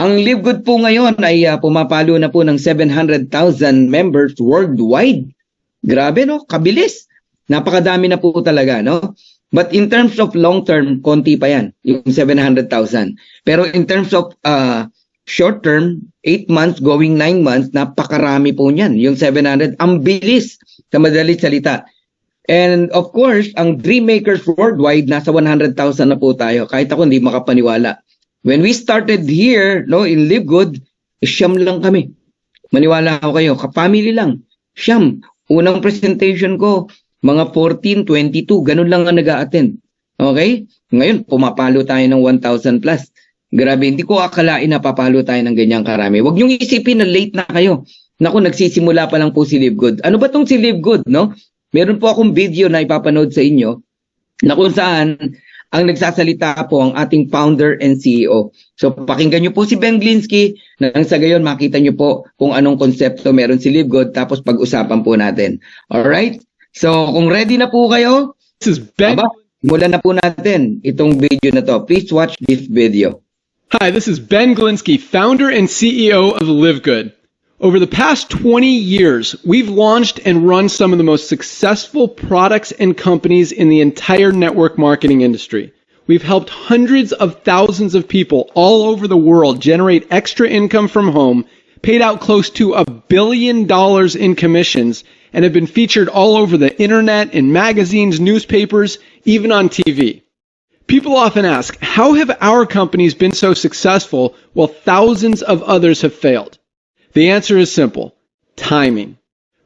Ang Live Good po ngayon ay pumapalo na po ng 700,000 members worldwide. Grabe, no? Kabilis. Napakadami na po talaga, no? But in terms of long term, konti pa yan, yung 700,000. Pero in terms of short term, 8 months going 9 months, napakarami po niyan. Yung 700, ang bilis, sa madalit salita. And of course, ang dream makers worldwide, nasa 100,000 na po tayo. Kahit ako hindi makapaniwala. When we started here, no, in Live Good, siyam lang kami. Maniwala ako kayo, ka-family lang. Siyam. Unang presentation ko, mga 14, 22, ganun lang ang nag-a-attend. Okay? Ngayon, pumapalo tayo ng 1,000 plus. Grabe, hindi ko akalain na papalo tayo ng ganyang karami. Huwag niyong isipin na late na kayo. Naku, nagsisimula pa lang po si Live Good. Ano ba tong si Live Good, no? Meron po akong video na ipapanood sa inyo na kung saan ang nagsasalita po ang ating founder and CEO. So pakinggan niyo po si Ben Glinsky nang sa gayon makita niyo po kung anong konsepto meron si Live Good tapos pag-usapan po natin. Alright? So kung ready na po kayo, this is Ben. Simulan na po natin itong video na to. Please watch this video. Hi, this is Ben Glinsky, founder and CEO of Live Good. Over the past 20 years, we've launched and run some of the most successful products and companies in the entire network marketing industry. We've helped hundreds of thousands of people all over the world generate extra income from home, paid out close to $1 billion in commissions, and have been featured all over the internet, in magazines, newspapers, even on TV. People often ask, how have our companies been so successful while thousands of others have failed? The answer is simple: timing.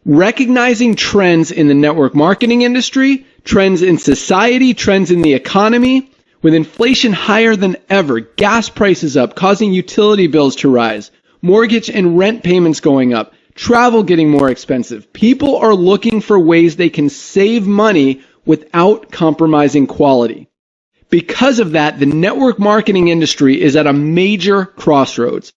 Recognizing trends in the network marketing industry, trends in society, trends in the economy. With inflation higher than ever, gas prices up, causing utility bills to rise, mortgage and rent payments going up, travel getting more expensive, people are looking for ways they can save money without compromising quality. Because of that, the network marketing industry is at a major crossroads.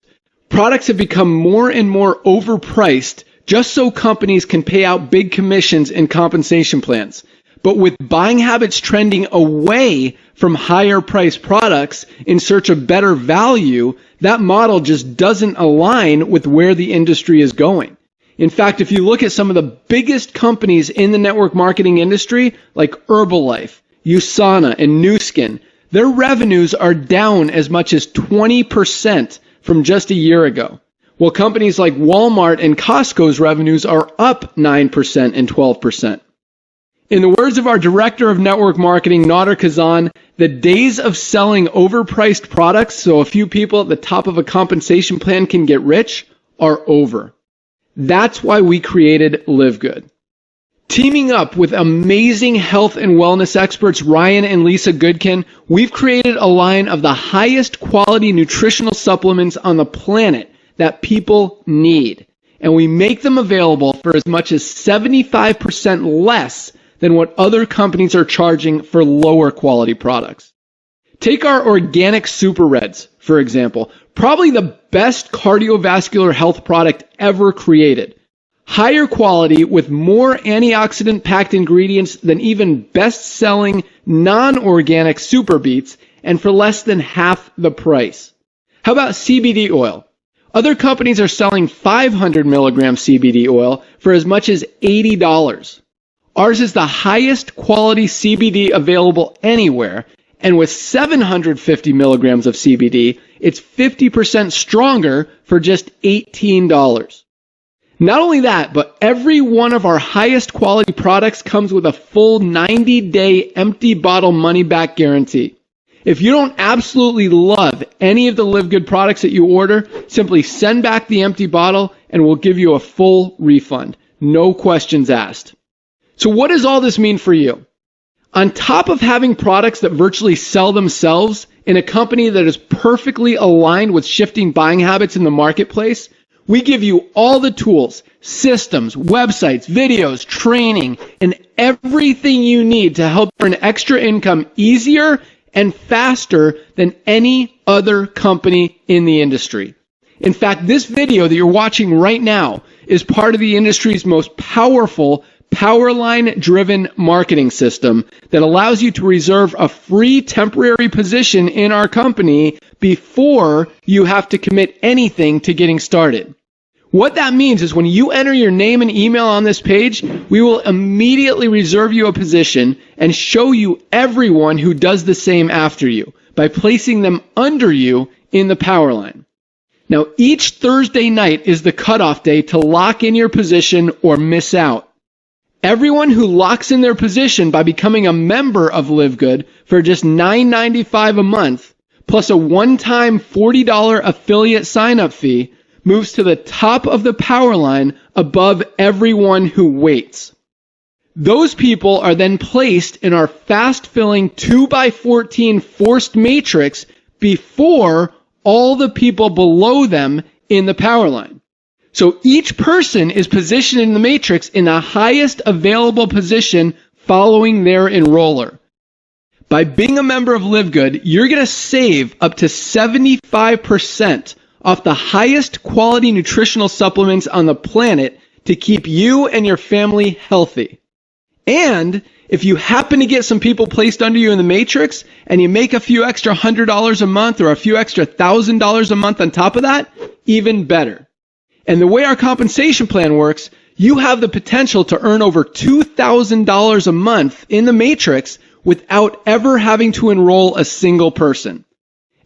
Products have become more and more overpriced just so companies can pay out big commissions and compensation plans. But with buying habits trending away from higher priced products in search of better value, that model just doesn't align with where the industry is going. In fact, if you look at some of the biggest companies in the network marketing industry, like Herbalife, USANA, and Nu Skin, their revenues are down as much as 20% from just a year ago, while companies like Walmart and Costco's revenues are up 9% and 12%. In the words of our Director of Network Marketing, Nader Kazan, the days of selling overpriced products so a few people at the top of a compensation plan can get rich are over. That's why we created Live Good. Teaming up with amazing health and wellness experts Ryan and Lisa Goodkin, we've created a line of the highest quality nutritional supplements on the planet that people need. And we make them available for as much as 75% less than what other companies are charging for lower quality products. Take our organic Super Reds, for example, probably the best cardiovascular health product ever created. Higher quality with more antioxidant-packed ingredients than even best-selling non-organic Super Beets, and for less than half the price. How about CBD oil? Other companies are selling 500 milligram CBD oil for as much as $80. Ours is the highest quality CBD available anywhere, and with 750 milligrams of CBD, it's 50% stronger for just $18. Not only that, but every one of our highest quality products comes with a full 90-day empty bottle money-back guarantee. If you don't absolutely love any of the Live Good products that you order, simply send back the empty bottle and we'll give you a full refund. No questions asked. So what does all this mean for you? On top of having products that virtually sell themselves in a company that is perfectly aligned with shifting buying habits in the marketplace, we give you all the tools, systems, websites, videos, training, and everything you need to help earn extra income easier and faster than any other company in the industry. In fact, this video that you're watching right now is part of the industry's most powerful Powerline-driven marketing system that allows you to reserve a free temporary position in our company before you have to commit anything to getting started. What that means is when you enter your name and email on this page, we will immediately reserve you a position and show you everyone who does the same after you by placing them under you in the Powerline. Now, each Thursday night is the cutoff day to lock in your position or miss out. Everyone who locks in their position by becoming a member of Live Good for just $9.95 a month, plus a one-time $40 affiliate sign-up fee, moves to the top of the Powerline above everyone who waits. Those people are then placed in our fast-filling 2x14 forced matrix before all the people below them in the Powerline. So each person is positioned in the matrix in the highest available position following their enroller. By being a member of Live Good, you're going to save up to 75% off the highest quality nutritional supplements on the planet to keep you and your family healthy. And if you happen to get some people placed under you in the matrix and you make a few extra $100 a month or a few extra $1,000 a month on top of that, even better. And the way our compensation plan works, you have the potential to earn over $2,000 a month in the matrix without ever having to enroll a single person.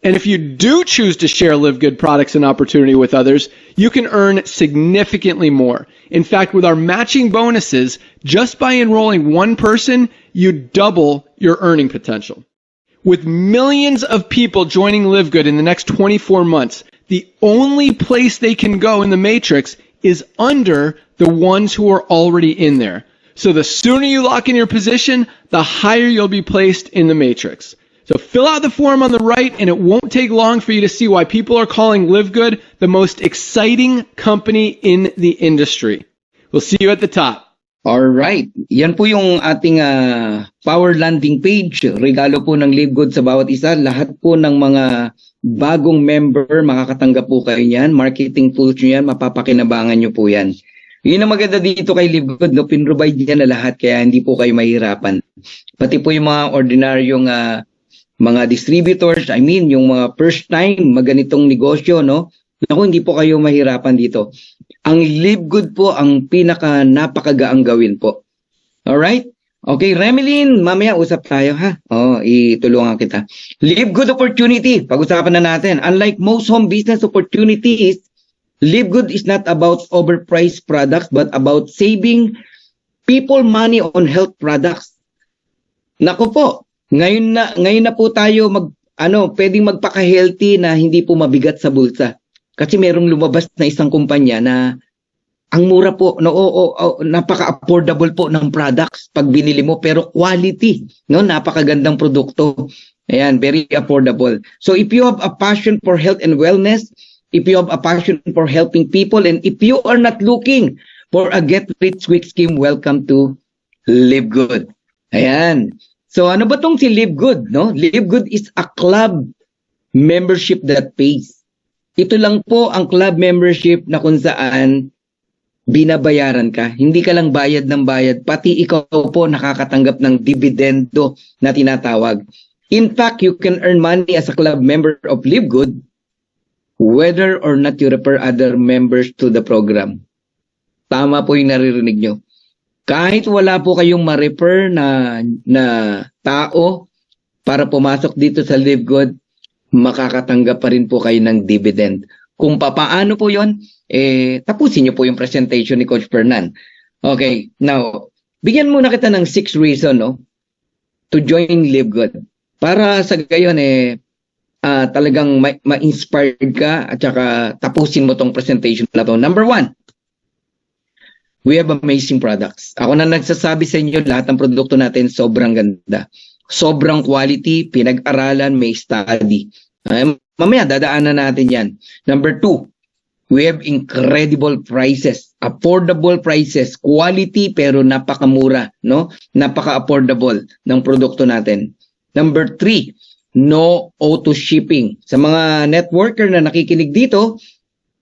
And if you do choose to share Live Good products and opportunity with others, you can earn significantly more. In fact, with our matching bonuses, just by enrolling one person, you double your earning potential. With millions of people joining Live Good in the next 24 months, the only place they can go in the matrix is under the ones who are already in there. So the sooner you lock in your position, the higher you'll be placed in the matrix. So fill out the form on the right, and it won't take long for you to see why people are calling Live Good the most exciting company in the industry. We'll see you at the top. Alright, yan po yung ating power landing page. Regalo po ng Live Good sa bawat isa. Lahat po ng mga bagong member, makakatanggap po kayo yan. Marketing tools nyo yan, mapapakinabangan nyo po yan. Yun ang maganda dito kay Live Good, no? Pinrovide yan na lahat, kaya hindi po kayo mahirapan. Pati po yung mga ordinaryong mga distributors, yung mga first time maganitong negosyo, no? Naku, hindi po kayo mahirapan dito. Ang Live Good po ang pinaka napakagaang gawin po. Alright? Okay, Remelin, mamaya usap tayo ha. Itulungan kita. Live Good opportunity, pag-usapan na natin. Unlike most home business opportunities, Live Good is not about overpriced products but about saving people money on health products. Naku po, ngayon na po tayo pwedeng magpaka-healthy na hindi po mabigat sa bulsa. Kasi merong lumabas na isang kumpanya na ang mura po, napaka-affordable po ng products pag binili mo, pero quality, no? Napakagandang produkto. Ayan, very affordable. So if you have a passion for health and wellness, if you have a passion for helping people, and if you are not looking for a get-rich-quick scheme, welcome to Live Good. Ayan. So ano ba tong si Live Good, no? Live Good is a club membership that pays. Ito lang po ang club membership na kung saan binabayaran ka. Hindi ka lang bayad ng bayad, pati ikaw po nakakatanggap ng dividendo na tinatawag. In fact, you can earn money as a club member of Live Good whether or not you refer other members to the program. Tama po yung naririnig nyo. Kahit wala po kayong ma-refer na tao para pumasok dito sa Live Good, makakatanggap pa rin po kayo ng dividend. Kung papaano po yon, tapusin nyo po yung presentation ni Coach Fernan. Okay, now, bigyan muna kita ng 6 reasons, no, to join Live Good. Para sa gayon, talagang ma-inspired ka at saka tapusin mo tong presentation na to. Number 1, we have amazing products. Ako na nagsasabi sa inyo, lahat ng produkto natin sobrang ganda. Sobrang quality, pinag-aralan, may study. Mamaya, dadaanan natin yan. Number 2, we have incredible prices. Affordable prices. Quality pero napakamura, no? Napaka-affordable ng produkto natin. Number 3, no auto shipping. Sa mga networker na nakikinig dito,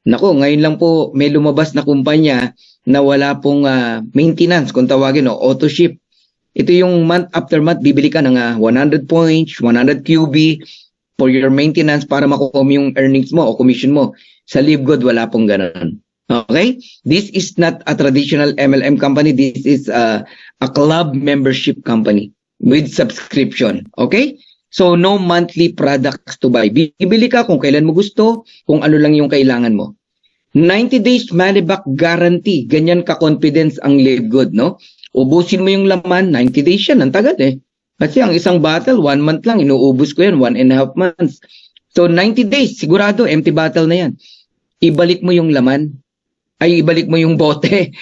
Nako, ngayon lang po may lumabas na kumpanya na wala pong maintenance, kung tawagin, auto ship. Ito yung month after month, bibili ka ng 100 points, 100 QB for your maintenance para makuha mo yung earnings mo o commission mo. Sa LiveGood, wala pong ganun. Okay? This is not a traditional MLM company. This is a club membership company with subscription. Okay? So, no monthly products to buy. Bibili ka kung kailan mo gusto, kung ano lang yung kailangan mo. 90 days money back guarantee. Ganyan ka-confidence ang LiveGood, no? Ubusin mo yung laman, 90 days yan. Ang tagal eh. Kasi ang isang bottle, 1 month lang. Inuubos ko yan, 1.5 months. So, 90 days, sigurado, empty bottle na yan. Ibalik mo yung laman. Ay, ibalik mo yung bote.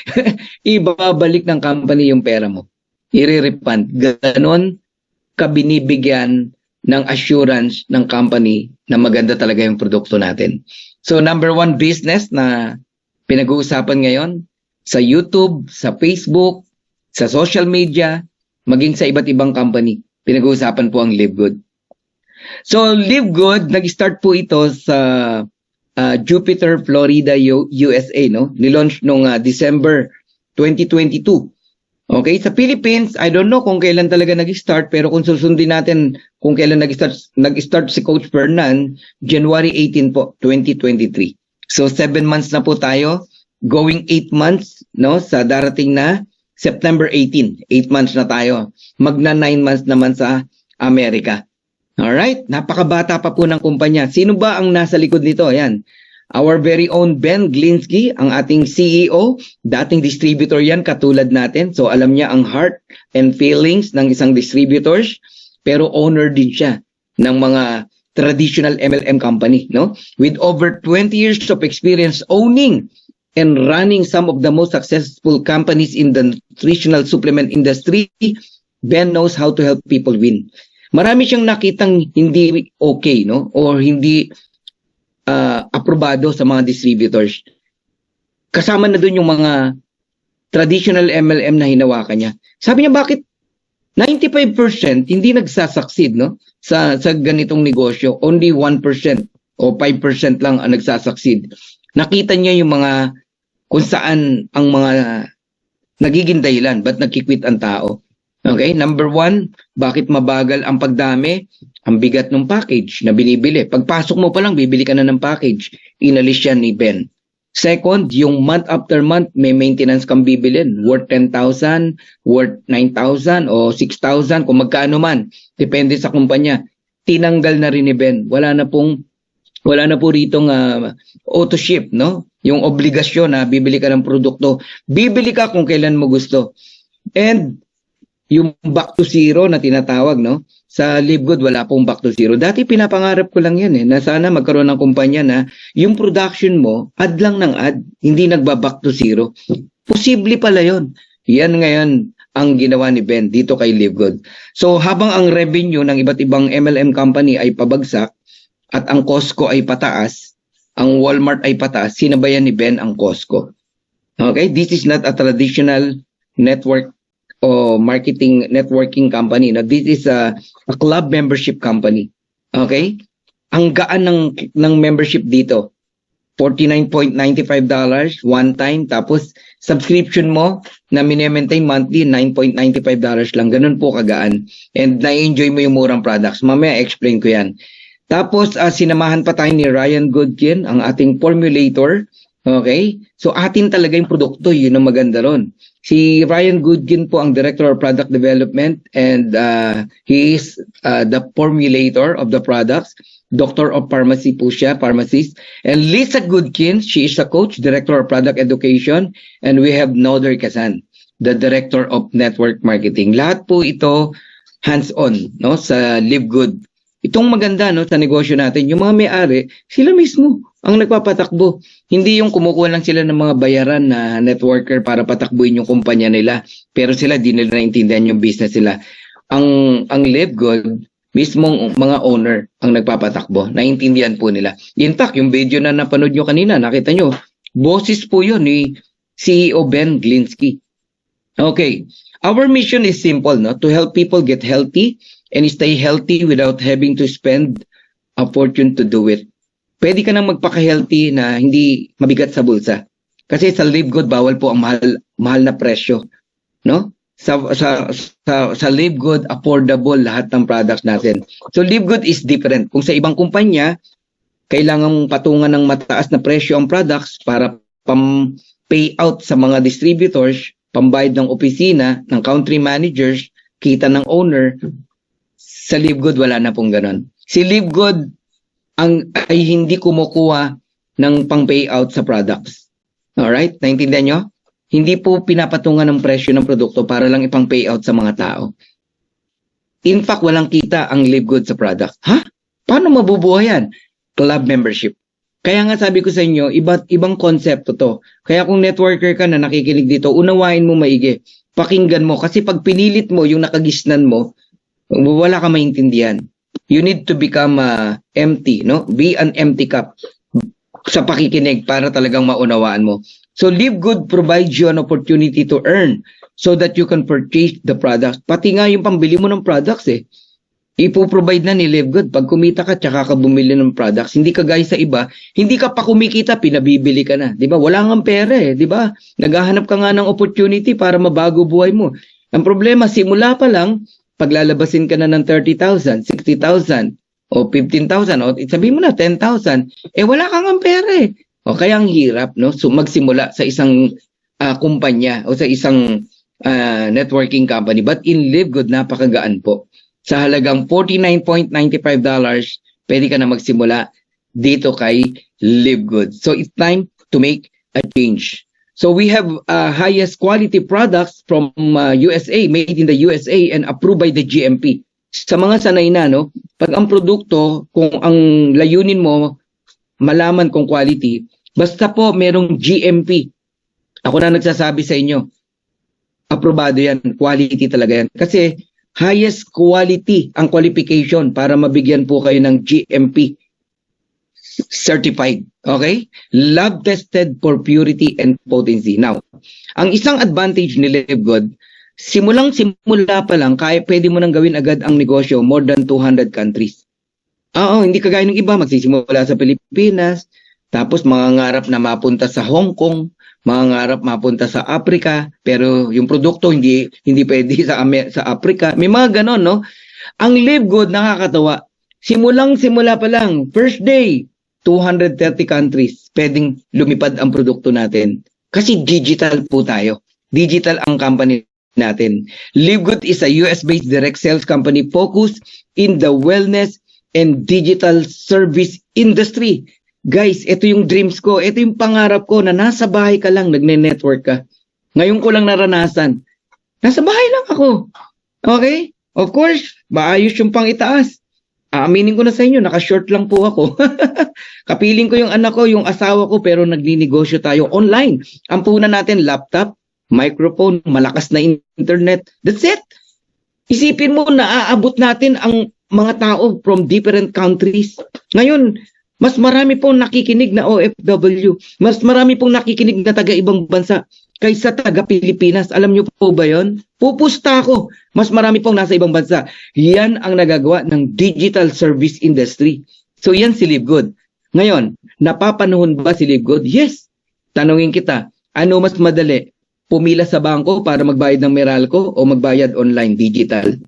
Ibabalik ng company yung pera mo. I-refund. Ganon ka binibigyan ng assurance ng company na maganda talaga yung produkto natin. So, number 1 business na pinag-uusapan ngayon sa YouTube, sa Facebook, sa social media, maging sa iba't ibang company. Pinag-uusapan po ang LiveGood. So, LiveGood, nag-start po ito sa Jupiter, Florida, USA, no? Nilaunch noong December 2022. Okay, sa Philippines, I don't know kung kailan talaga nag-start, pero kung susundin natin kung kailan nag-start si Coach Fernan, January 18 po, 2023. So 7 months na po tayo, going 8 months, no, sa darating na September 18. 8 months na tayo. Magna 9 months naman sa Amerika. Alright, napakabata pa po ng kumpanya. Sino ba ang nasa likod nito? Ayan. Our very own Ben Glinsky, ang ating CEO, dating distributor yan katulad natin. So alam niya ang heart and feelings ng isang distributors, pero owner din siya ng mga traditional MLM company, no? With over 20 years of experience owning and running some of the most successful companies in the nutritional supplement industry, Ben knows how to help people win. Marami siyang nakitang hindi okay, no? Or hindi aprobado sa mga distributors. Kasama na doon yung mga traditional MLM na hinawakan niya. Sabi niya, bakit 95% hindi nagsasucceed, no? Sa ganitong negosyo, only 1% o 5% lang ang nagsasucceed. Nakita niya yung mga kung saan ang mga nagiging dahilan, ba't nagkikwit ang tao. Okay, number 1, bakit mabagal ang pagdami? Ang bigat ng package na binibili. Pagpasok mo pa lang, bibili ka na ng package. Inalis yan ni Ben. Second, yung month after month, may maintenance kang bibilin. Worth 10,000, worth 9,000 o 6,000, kung magkano man. Depende sa kumpanya. Tinanggal na rin ni Ben. Wala na po ritong auto ship, no? Yung obligasyon na bibili ka ng produkto. Bibili ka kung kailan mo gusto. And yung back to zero na tinatawag, no? Sa LiveGood, wala pong back to zero. Dati pinapangarap ko lang yan na sana magkaroon ng kumpanya na yung production mo, add lang ng add, hindi nagba-back to zero. Posible pala yon. Yan ngayon ang ginawa ni Ben dito kay LiveGood. So habang ang revenue ng iba't ibang MLM company ay pabagsak at ang Costco ay pataas, ang Walmart ay pataas, sinabayan ni Ben ang Costco. Okay? This is not a traditional network o marketing networking company. Now, this is a club membership company. Okay? Ang gaan ng membership dito, $49.95 one time, tapos subscription mo na mini-maintain monthly, $9.95 lang. Ganun po kagaan. And na-enjoy mo yung murang products. Mamaya explain ko yan. Tapos sinamahan pa tayo ni Ryan Goodkin, ang ating formulator. Okay? So atin talaga yung produkto, yun ang maganda ron. Si Ryan Goodkin po ang Director of Product Development and he is the formulator of the products. Doctor of Pharmacy po siya, pharmacist. And Lisa Goodkin, she is a coach, Director of Product Education. And we have Noder Kazan, the Director of Network Marketing. Lahat po ito hands-on, no, sa LiveGood. Itong maganda, no, sa negosyo natin, yung mga may-ari, sila mismo ang nagpapatakbo. Hindi yung kumukuha lang sila ng mga bayaran na networker para patakbuhin yung kumpanya nila. Pero sila di nila naintindihan yung business nila. Ang LiveGood, mismong mga owner ang nagpapatakbo. Naintindihan po nila. In fact, yung video na napanood nyo kanina, nakita nyo, boses po yun ni CEO Ben Glinsky. Okay. Our mission is simple, no? To help people get healthy and stay healthy without having to spend a fortune to do it. pwede ka nang magpaka-healthy na hindi mabigat sa bulsa. Kasi sa Live Good, bawal po ang mahal na presyo. No? Sa Live Good, affordable lahat ng products natin. So Live Good is different. Kung sa ibang kumpanya, kailangan mong patungan ng mataas na presyo ang products para pam-payout sa mga distributors, pambayad ng opisina, ng country managers, kita ng owner. Sa Live Good, wala na pong ganon. Si Live Good ay hindi kumukuha ng pang-payout sa products. Alright? Naintindihan nyo? Hindi po pinapatungan ng presyo ng produkto para lang ipang-payout sa mga tao. In fact, walang kita ang Live Good sa product. Ha? Paano mabubuhay yan? Club membership. Kaya nga sabi ko sa inyo, ibang konsepto to. Kaya kung networker ka na nakikinig dito, unawain mo maigi. Pakinggan mo. Kasi pag pinilit mo yung nakagisnan mo, wala ka maintindihan. You need to become empty, no? Be an empty cup sa pakikinig para talagang maunawaan mo. So Live Good provides you an opportunity to earn so that you can purchase the products. Pati nga yung pambili mo ng products ipoprovide na ni Live Good. Pag kumita ka, tsaka ka bumili ng products. Hindi ka guys sa iba, hindi ka pa kumikita, pinabibili ka na. Di ba? Wala ngang pera di ba? Naghahanap ka nga ng opportunity para mabago buhay mo. Ang problema, simula pa lang, paglalabasin ka na ng 30,000, 60,000, o 15,000, o sabihin mo na 10,000, wala kang ang pera O kaya ang hirap, no? So magsimula sa isang kumpanya o sa isang networking company. But in Live Good, napakagaan po. Sa halagang $49.95, pwede ka na magsimula dito kay Live Good. So it's time to make a change. So we have highest quality products from USA, made in the USA and approved by the GMP. Sa mga sanay na, no, pag ang produkto, kung ang layunin mo, malaman kung quality, basta po merong GMP. Ako na nagsasabi sa inyo, aprobado yan, quality talaga yan. Kasi highest quality ang qualification para mabigyan po kayo ng GMP certified. Okay? Lab tested for purity and potency. Now, ang isang advantage ni Live Good, simula pa lang, kaya pwede mo nang gawin agad ang negosyo more than 200 countries. Hindi kagaya ng iba, magsisimula sa Pilipinas, tapos mangangarap na mapunta sa Hong Kong, mangangarap mapunta sa Africa, pero yung produkto hindi pwede sa Africa. May mga ganon, no? Ang Live Good, nakakatawa. Simula pa lang, first day, 230 countries, pwedeng lumipad ang produkto natin. Kasi digital po tayo. Digital ang company natin. Live Good is a US-based direct sales company focused in the wellness and digital service industry. Guys, ito yung dreams ko. Ito yung pangarap ko na nasa bahay ka lang, nagne-network ka. Ngayon ko lang naranasan. Nasa bahay lang ako. Okay? Of course, maayos yung pang itaas. Aaminin ko na sa inyo, naka-short lang po ako. Kapiling ko yung anak ko, yung asawa ko, pero nagninegosyo tayo online. Ang puhunan natin, laptop, microphone, malakas na internet. That's it. Isipin mo na aabot natin ang mga tao from different countries. Ngayon, mas marami pong nakikinig na OFW. Mas marami pong nakikinig na taga-ibang bansa kaysa taga-Pilipinas. Alam niyo po ba yon? Pupusta ako. Mas marami pong nasa ibang bansa. Yan ang nagagawa ng digital service industry. So yan si Live Good. Ngayon, napapanahon ba si Live Good? Yes. Tanungin kita, ano mas madali? Pumila sa bangko para magbayad ng Meralco o magbayad online, digital?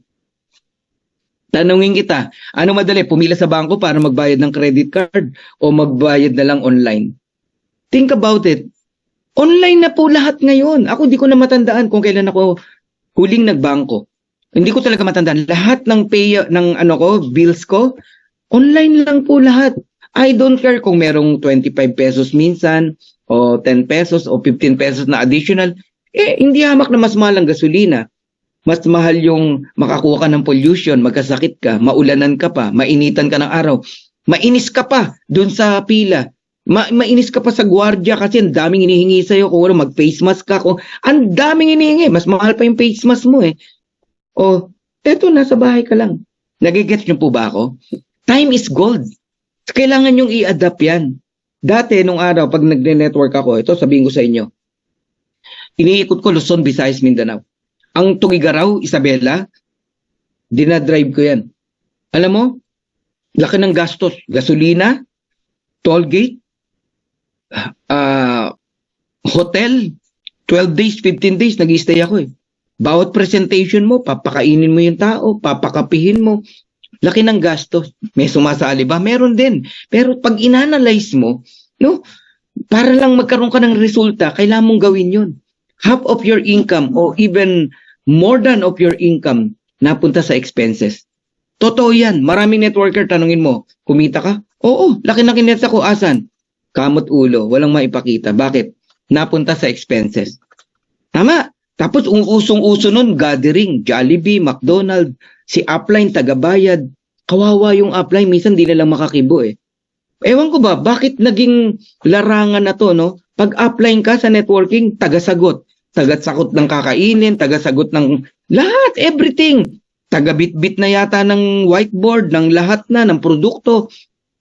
Tanungin kita, ano madali? Pumila sa bangko para magbayad ng credit card o magbayad na lang online? Think about it. Online na po lahat ngayon. Ako di ko na matandaan kung kailan ako huling nagbangko. Hindi ko talaga matandaan. Lahat ng bills ko, online lang po lahat. I don't care kung merong 25 pesos minsan o 10 pesos o 15 pesos na additional. Hindi hamak na mas mahal ang gasolina. Mas mahal yung makakuha ka ng pollution, magkasakit ka, maulanan ka pa, mainitan ka ng araw. Mainis ka pa dun sa pila. Mainis ka pa sa gwardiya kasi ang daming hinihingi sa'yo kung mag-face mask ka. Ang daming hinihingi. Mas mahal pa yung face mask mo eto, nasa bahay ka lang. Nagigets niyo po ba ako? Time is gold. Kailangan nyong i-adapt yan. Dati, nung araw, pag nagne-network ako, ito sabihin ko sa inyo, iniikot ko Luzon, Visayas, Mindanao. Ang Tugigaraw, Isabela, dinadrive ko yan. Alam mo, laki ng gastos. Gasolina, toll gate, hotel, 12 days, 15 days, nag-stay ako eh. Bawat presentation mo, papakainin mo yung tao, papakapihin mo. Laki ng gastos. May sumasali ba? Meron din. Pero pag inanalyze mo, no, para lang magkaroon ka ng resulta, kailangan mong gawin yun. Half of your income or even more than of your income napunta sa expenses. Totoo yan. Maraming networker, tanungin mo, kumita ka? Oo, laki na kineta ko. Asan? Kamot ulo, walang maipakita. Bakit? Napunta sa expenses. Tama. Tapos usong-uso nun, gathering, Jollibee, McDonald's, si upline, tagabayad. Kawawa yung upline, minsan di na lang makakibo eh. Ewan ko ba, bakit naging larangan na to, no? Pag upline ka sa networking, tagasagot. Tagasagot ng kakainin, tagasagot ng lahat, everything. Tagabitbit na yata ng whiteboard, ng lahat na, ng produkto.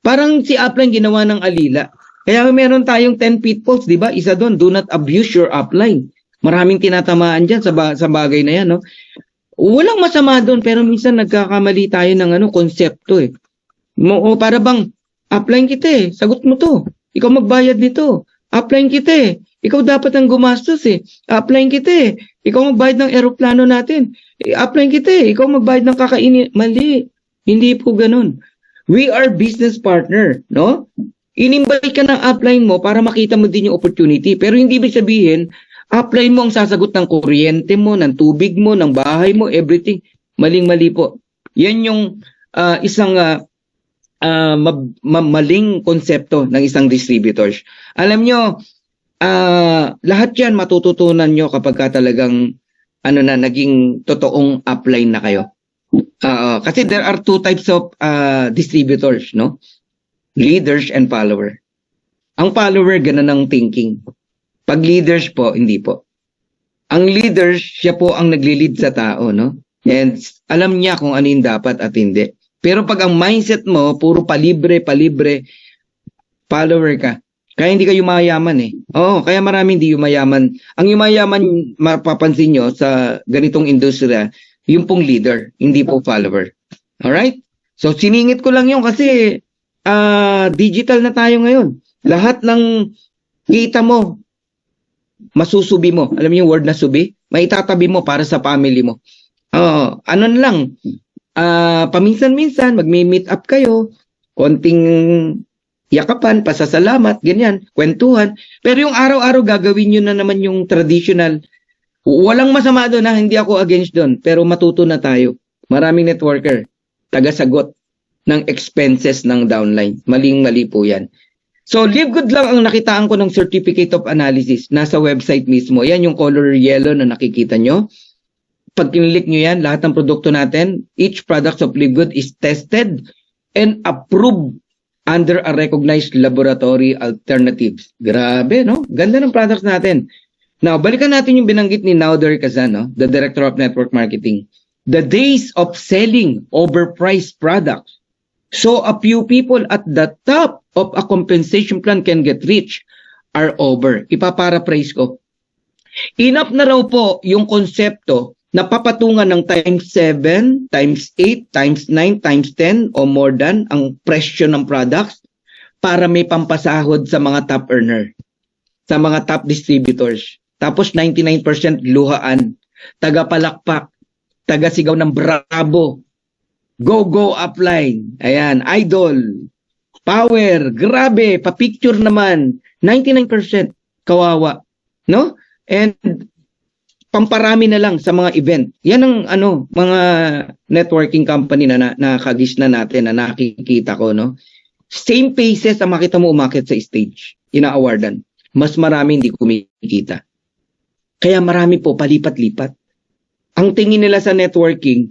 Parang si upline ginawa ng alila. Kaya meron tayong 10 pitfalls, di ba? Isa doon, do not abuse your upline. Maraming tinatamaan dyan sa bagay na yan, no? Walang masama doon, pero minsan nagkakamali tayo ng konsepto eh. Para bang, upline kita eh, sagot mo to. Ikaw magbayad nito. Upline kita eh. Ikaw dapat ang gumastos eh. Upline kita eh. Ikaw magbayad ng eroplano natin. Upline kita eh. Ikaw magbayad ng kakainin. Mali. Hindi po ganun. We are business partner, no? Inimbite ka ng upline mo para makita mo din yung opportunity. Pero hindi ibig sabihin, upline mo ang sasagot ng kuryente mo, ng tubig mo, ng bahay mo, everything. Maling-mali po. Yan yung isang maling konsepto ng isang distributors. Alam nyo, lahat yan matututunan nyo kapag ka talagang naging totoong upline na kayo. Kasi there are two types of distributors, no? Leaders and follower. Ang follower, ganun ang thinking. Pag leaders po, hindi po. Ang leaders, siya po ang nagli-lead sa tao, no? And alam niya kung ano yung dapat at hindi. Pero pag ang mindset mo, puro palibre, follower ka. Kaya hindi ka yumayaman eh. Oo, kaya marami hindi yumayaman. Ang yumayaman, mapapansin nyo sa ganitong industriya, yung pong leader, hindi po follower. Alright? So, siningit ko lang yun kasi digital na tayo ngayon. Lahat ng kita mo, masusubi mo. Alam mo yung word na subi? Maitatabi mo para sa family mo. Lang, paminsan-minsan, magmi-meet up kayo, konting yakapan, pasasalamat, ganyan, kwentuhan. Pero yung araw-araw gagawin nyo na naman yung traditional. Walang masama doon, hindi ako against doon. Pero matuto na tayo. Maraming networker, tagasagot ng expenses ng downline. Maling-mali po yan. So, Live Good lang ang nakitaan ko ng Certificate of Analysis. Nasa website mismo. Yan yung color yellow na nakikita nyo. Pag kinilik nyo yan, lahat ng produkto natin, each product of Live Good is tested and approved under a recognized laboratory alternatives. Grabe, no? Ganda ng products natin. Now, balikan natin yung binanggit ni Nauder Kazan, no? The Director of Network Marketing. The days of selling overpriced products so a few people at the top of a compensation plan can get rich are over. Ipaparaphrase ko. Enough na raw po yung konsepto na papatungan ng times 7, times 8, times 9, times 10 o more than ang presyo ng products para may pampasahod sa mga top earner, sa mga top distributors. Tapos 99% luhaan, taga-palakpak, taga-sigaw ng bravo, go upline, ayan, idol, power, grabe, pa-picture naman, 99% kawawa, no? And pamparami na lang sa mga event. Yan ang mga networking company na nakagisna natin, na nakikita ko, no? Same faces ang makita mo umakit sa stage, ina-awardan. Mas marami hindi kumikita. Kaya marami po palipat-lipat. Ang tingin nila sa networking,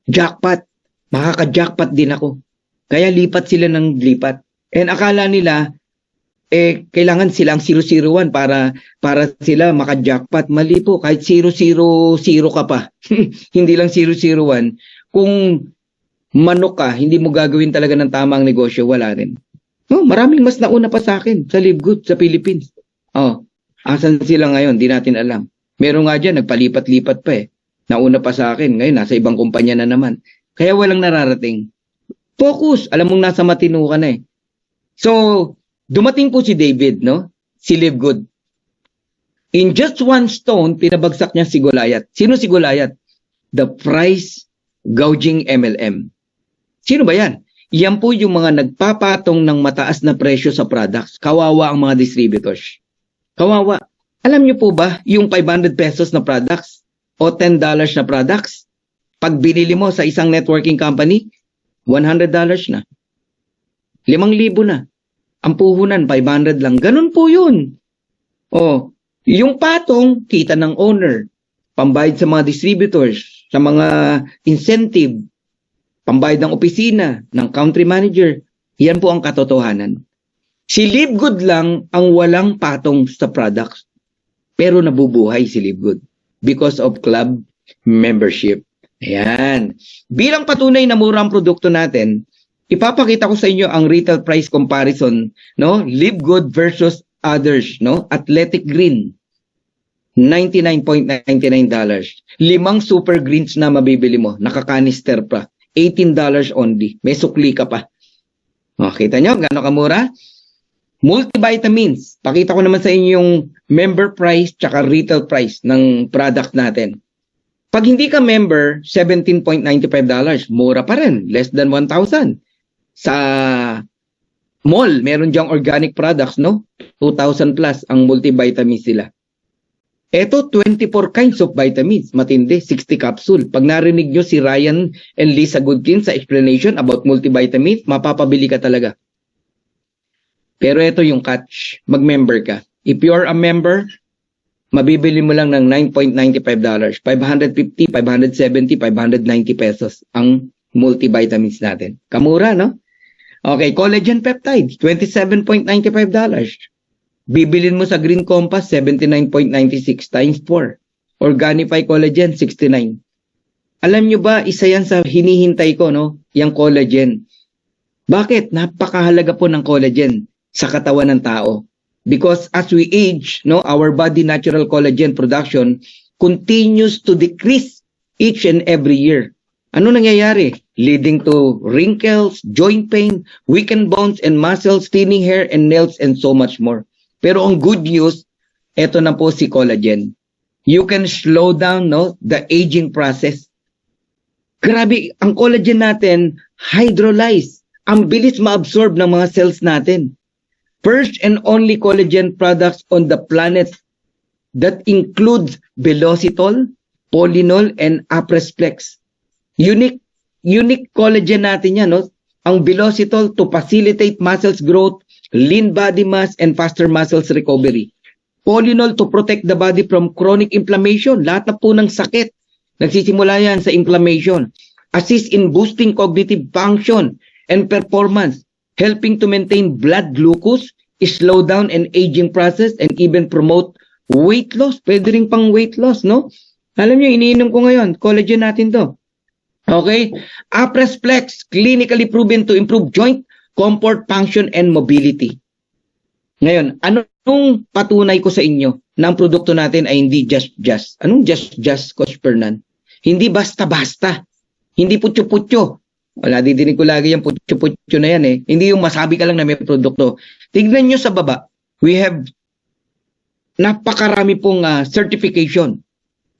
jackpot, makaka-jackpot din ako. Kaya lipat sila ng lipat. And akala nila, kailangan silang 001 para sila maka-jackpot. Mali po, kahit 000 ka pa. Hindi lang 001. Kung manok ka, hindi mo gagawin talaga ng tamang negosyo, wala rin. Maraming mas nauna pa sa akin sa Live Good sa Philippines. Asan sila ngayon? Di natin alam. Meron nga dyan, nagpalipat-lipat pa eh. Nauna pa sa akin. Ngayon, nasa ibang kumpanya na naman. Kaya walang nararating. Focus. Alam mong nasa matino ka na eh. So, dumating po si David, no? Si Live Good. In just one stone, pinabagsak niya si Goliath. Sino si Goliath? The price gouging MLM. Sino ba yan? Yan po yung mga nagpapatong ng mataas na presyo sa products. Kawawa ang mga distributors. Kawawa. Alam niyo po ba yung 500 pesos na products o $10 na products? Pag binili mo sa isang networking company, $100 na. 5,000 na. Ang puhunan, 500 lang. Ganun po yun. O, yung patong, kita ng owner. Pambayad sa mga distributors, sa mga incentive, pambayad ng opisina, ng country manager. Yan po ang katotohanan. Si Live Good lang ang walang patong sa products. Pero nabubuhay si Live Good because of club membership. Ayan. Bilang patunay na mura ang produkto natin, ipapakita ko sa inyo ang retail price comparison, no? Live Good versus others, no? Athletic Green, $99.99. 5 super greens na mabibili mo, nakakanister pa. $18 only. May sukli ka pa. O, kita nyo, gano'ng kamura? Multivitamins. Pakita ko naman sa inyo yung member price tsaka retail price ng product natin. Pag hindi ka member, $17.95. Mura pa rin. Less than 1,000. Sa mall, meron diyang organic products, no? 2,000 plus ang multivitamins sila. Eto, 24 kinds of vitamins. Matindi, 60 capsule. Pag narinig nyo si Ryan and Lisa Goodkin sa explanation about multivitamins, mapapabili ka talaga. Pero ito yung catch. Mag-member ka. If you're a member, mabibili mo lang ng $9.95. 550, 570, 590 pesos ang multivitamins natin. Kamura, no? Okay, collagen peptides, $27.95. Bibilin mo sa Green Compass, 79.96 times 4. Organifi Collagen, 69. Alam nyo ba, isa yan sa hinihintay ko, no? Yung collagen. Bakit? Napakahalaga po ng collagen sa katawan ng tao. Because as we age, no, our body natural collagen production continues to decrease each and every year. Ano nangyayari? Leading to wrinkles, joint pain, weakened bones and muscles, thinning hair and nails, and so much more. Pero ang good news, eto na po si collagen. You can slow down, no, the aging process. Grabe, ang collagen natin, hydrolyze. Ang bilis ma-absorb ng mga cells natin. First and only collagen products on the planet that includes Velocitol, Polynol, and Apresflex. Unique collagen natin yan, no? Ang Velocitol to facilitate muscles growth, lean body mass, and faster muscles recovery. Polynol to protect the body from chronic inflammation. Lahat na po ng sakit, nagsisimula yan sa inflammation. Assist in boosting cognitive function and performance, helping to maintain blood glucose, slow down an aging process, and even promote weight loss. Pwede rin pang weight loss, no? Alam nyo, iniinom ko ngayon, collagen natin to. Okay? Apresflex, clinically proven to improve joint comfort, function, and mobility. Ngayon, anong patunay ko sa inyo na ang produkto natin ay hindi just? Anong just, Coach Fernan? Hindi basta-basta. Hindi putyo-putyo. Wala, didinig ko lagi yung putyo-putyo na yan eh. Hindi yung masabi ka lang na may produkto. Tignan nyo sa baba. We have napakarami pong certification.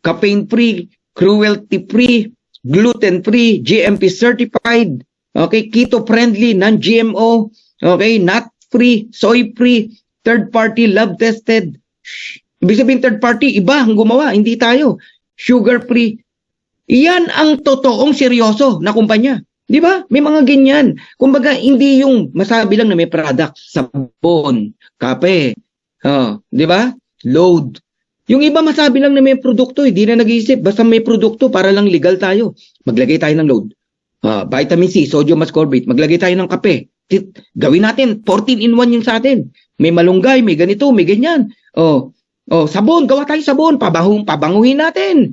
Caffeine-free, cruelty-free, gluten-free, GMP certified, okay, keto-friendly, non-GMO, okay, nut-free, soy-free, third-party, lab-tested. Ibig sabihin third-party, iba ang gumawa, hindi tayo. Sugar-free. Iyan ang totoong seryoso na kumpanya. Di ba? May mga ganyan. Kumbaga, hindi yung masabi lang na may product, sabon, kape, di ba? Load. Yung iba masabi lang na may produkto, hindi na nag-iisip. Basta may produkto para lang legal tayo. Maglagay tayo ng load. Vitamin C, sodium ascorbate. Maglagay tayo ng kape. Gawin natin, 14-in-1 yung sa atin. May malunggay, may ganito, may ganyan. Sabon, gawa tayo sabon. Pabanguhin natin.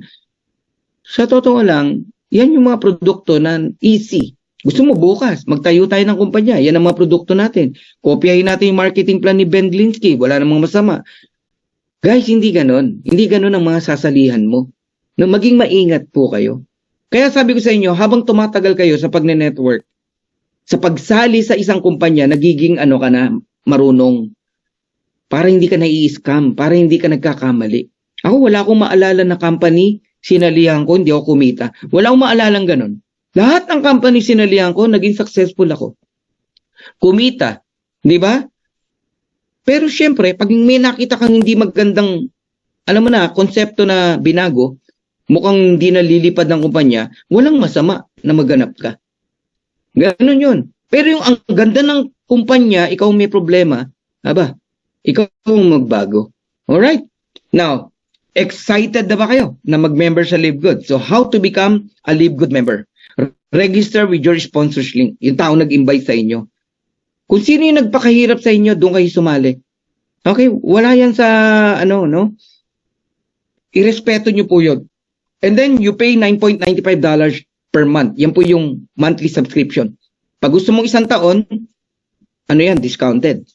Sa totoo lang, yan yung mga produkto na easy. Gusto mo bukas, magtayo tayo ng kumpanya. Yan ang mga produkto natin. Kopyahin natin yung marketing plan ni Ben Glinsky. Wala namang masama. Guys, hindi ganon. Hindi ganon ang mga sasalihan mo. No, maging maingat po kayo. Kaya sabi ko sa inyo, habang tumatagal kayo sa pagne-network, sa pagsali sa isang kumpanya, nagiging ano ka na, marunong. Para hindi ka nai-scam, para hindi ka nagkakamali. Ako, wala akong maalala na company, sinalihan ko, hindi ako kumita. Wala akong maalalang ganun. Lahat ng company sinalihan ko, naging successful ako. Kumita, di ba? Pero syempre, pag may nakita kang hindi magandang, alam mo na, konsepto na binago, mukhang hindi nalilipad ng kumpanya, walang masama na maghanap ka. Ganun yun. Pero yung ang ganda ng kumpanya, ikaw may problema, ikaw ang magbago. Alright? Now, excited na ba kayo na mag-member sa LiveGood? So, how to become a LiveGood member? Register with your sponsors link. Yung tao nag-invite sa inyo. Kung sino yung nagpakahirap sa inyo, doon kayo sumali. Okay? Wala yan sa, irespeto nyo po yun. And then, you pay $9.95 per month. Yan po yung monthly subscription. Pag gusto mong isang taon, discounted.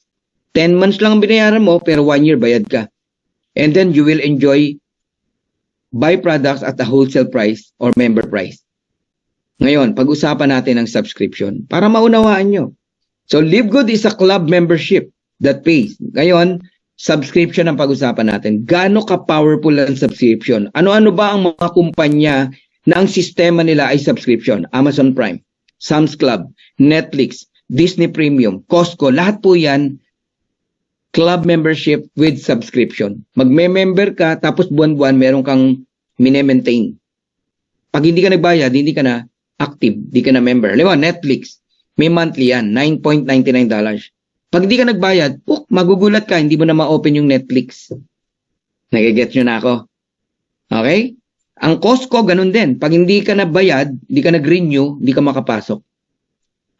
10 months lang ang binayaran mo, pero 1 year bayad ka. And then, you will enjoy buy products at the wholesale price or member price. Ngayon, pag-usapan natin ang subscription para maunawaan nyo. So, LiveGood is a club membership that pays. Ngayon, subscription ang pag-usapan natin. Gaano ka-powerful ang subscription? Ano-ano ba ang mga kumpanya na ang sistema nila ay subscription? Amazon Prime, Sam's Club, Netflix, Disney Premium, Costco, lahat po yan club membership with subscription. Magme-member ka, tapos buwan-buwan meron kang mine-maintain. Pag hindi ka nagbayad, hindi ka na active, hindi ka na member. Halimbawa, Netflix, may monthly yan, $9.99. Pag hindi ka nagbayad, magugulat ka, hindi mo na ma-open yung Netflix. Nagigets nyo na ako. Okay? Ang Costco, ganun din. Pag hindi ka nabayad, hindi ka nag-renew, hindi ka makapasok.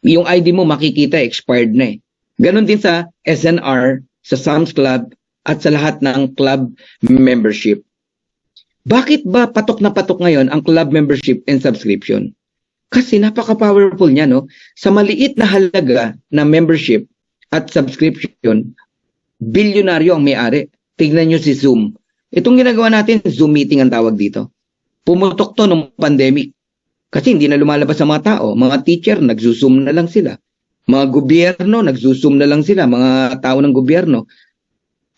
Yung ID mo makikita, expired na eh. Ganun din sa SNR, sa Sam's Club, at sa lahat ng club membership. Bakit ba patok na patok ngayon ang club membership and subscription? Kasi napaka-powerful niya, no? Sa maliit na halaga na membership at subscription, bilyonaryo ang may-ari. Tignan nyo si Zoom. Itong ginagawa natin, Zoom meeting ang tawag dito. Pumutok to nung pandemic. Kasi hindi na lumalabas sa mga tao. Mga teacher, nag-zoom na lang sila. Mga gobyerno, nag-zoom na lang sila. Mga tao ng gobyerno.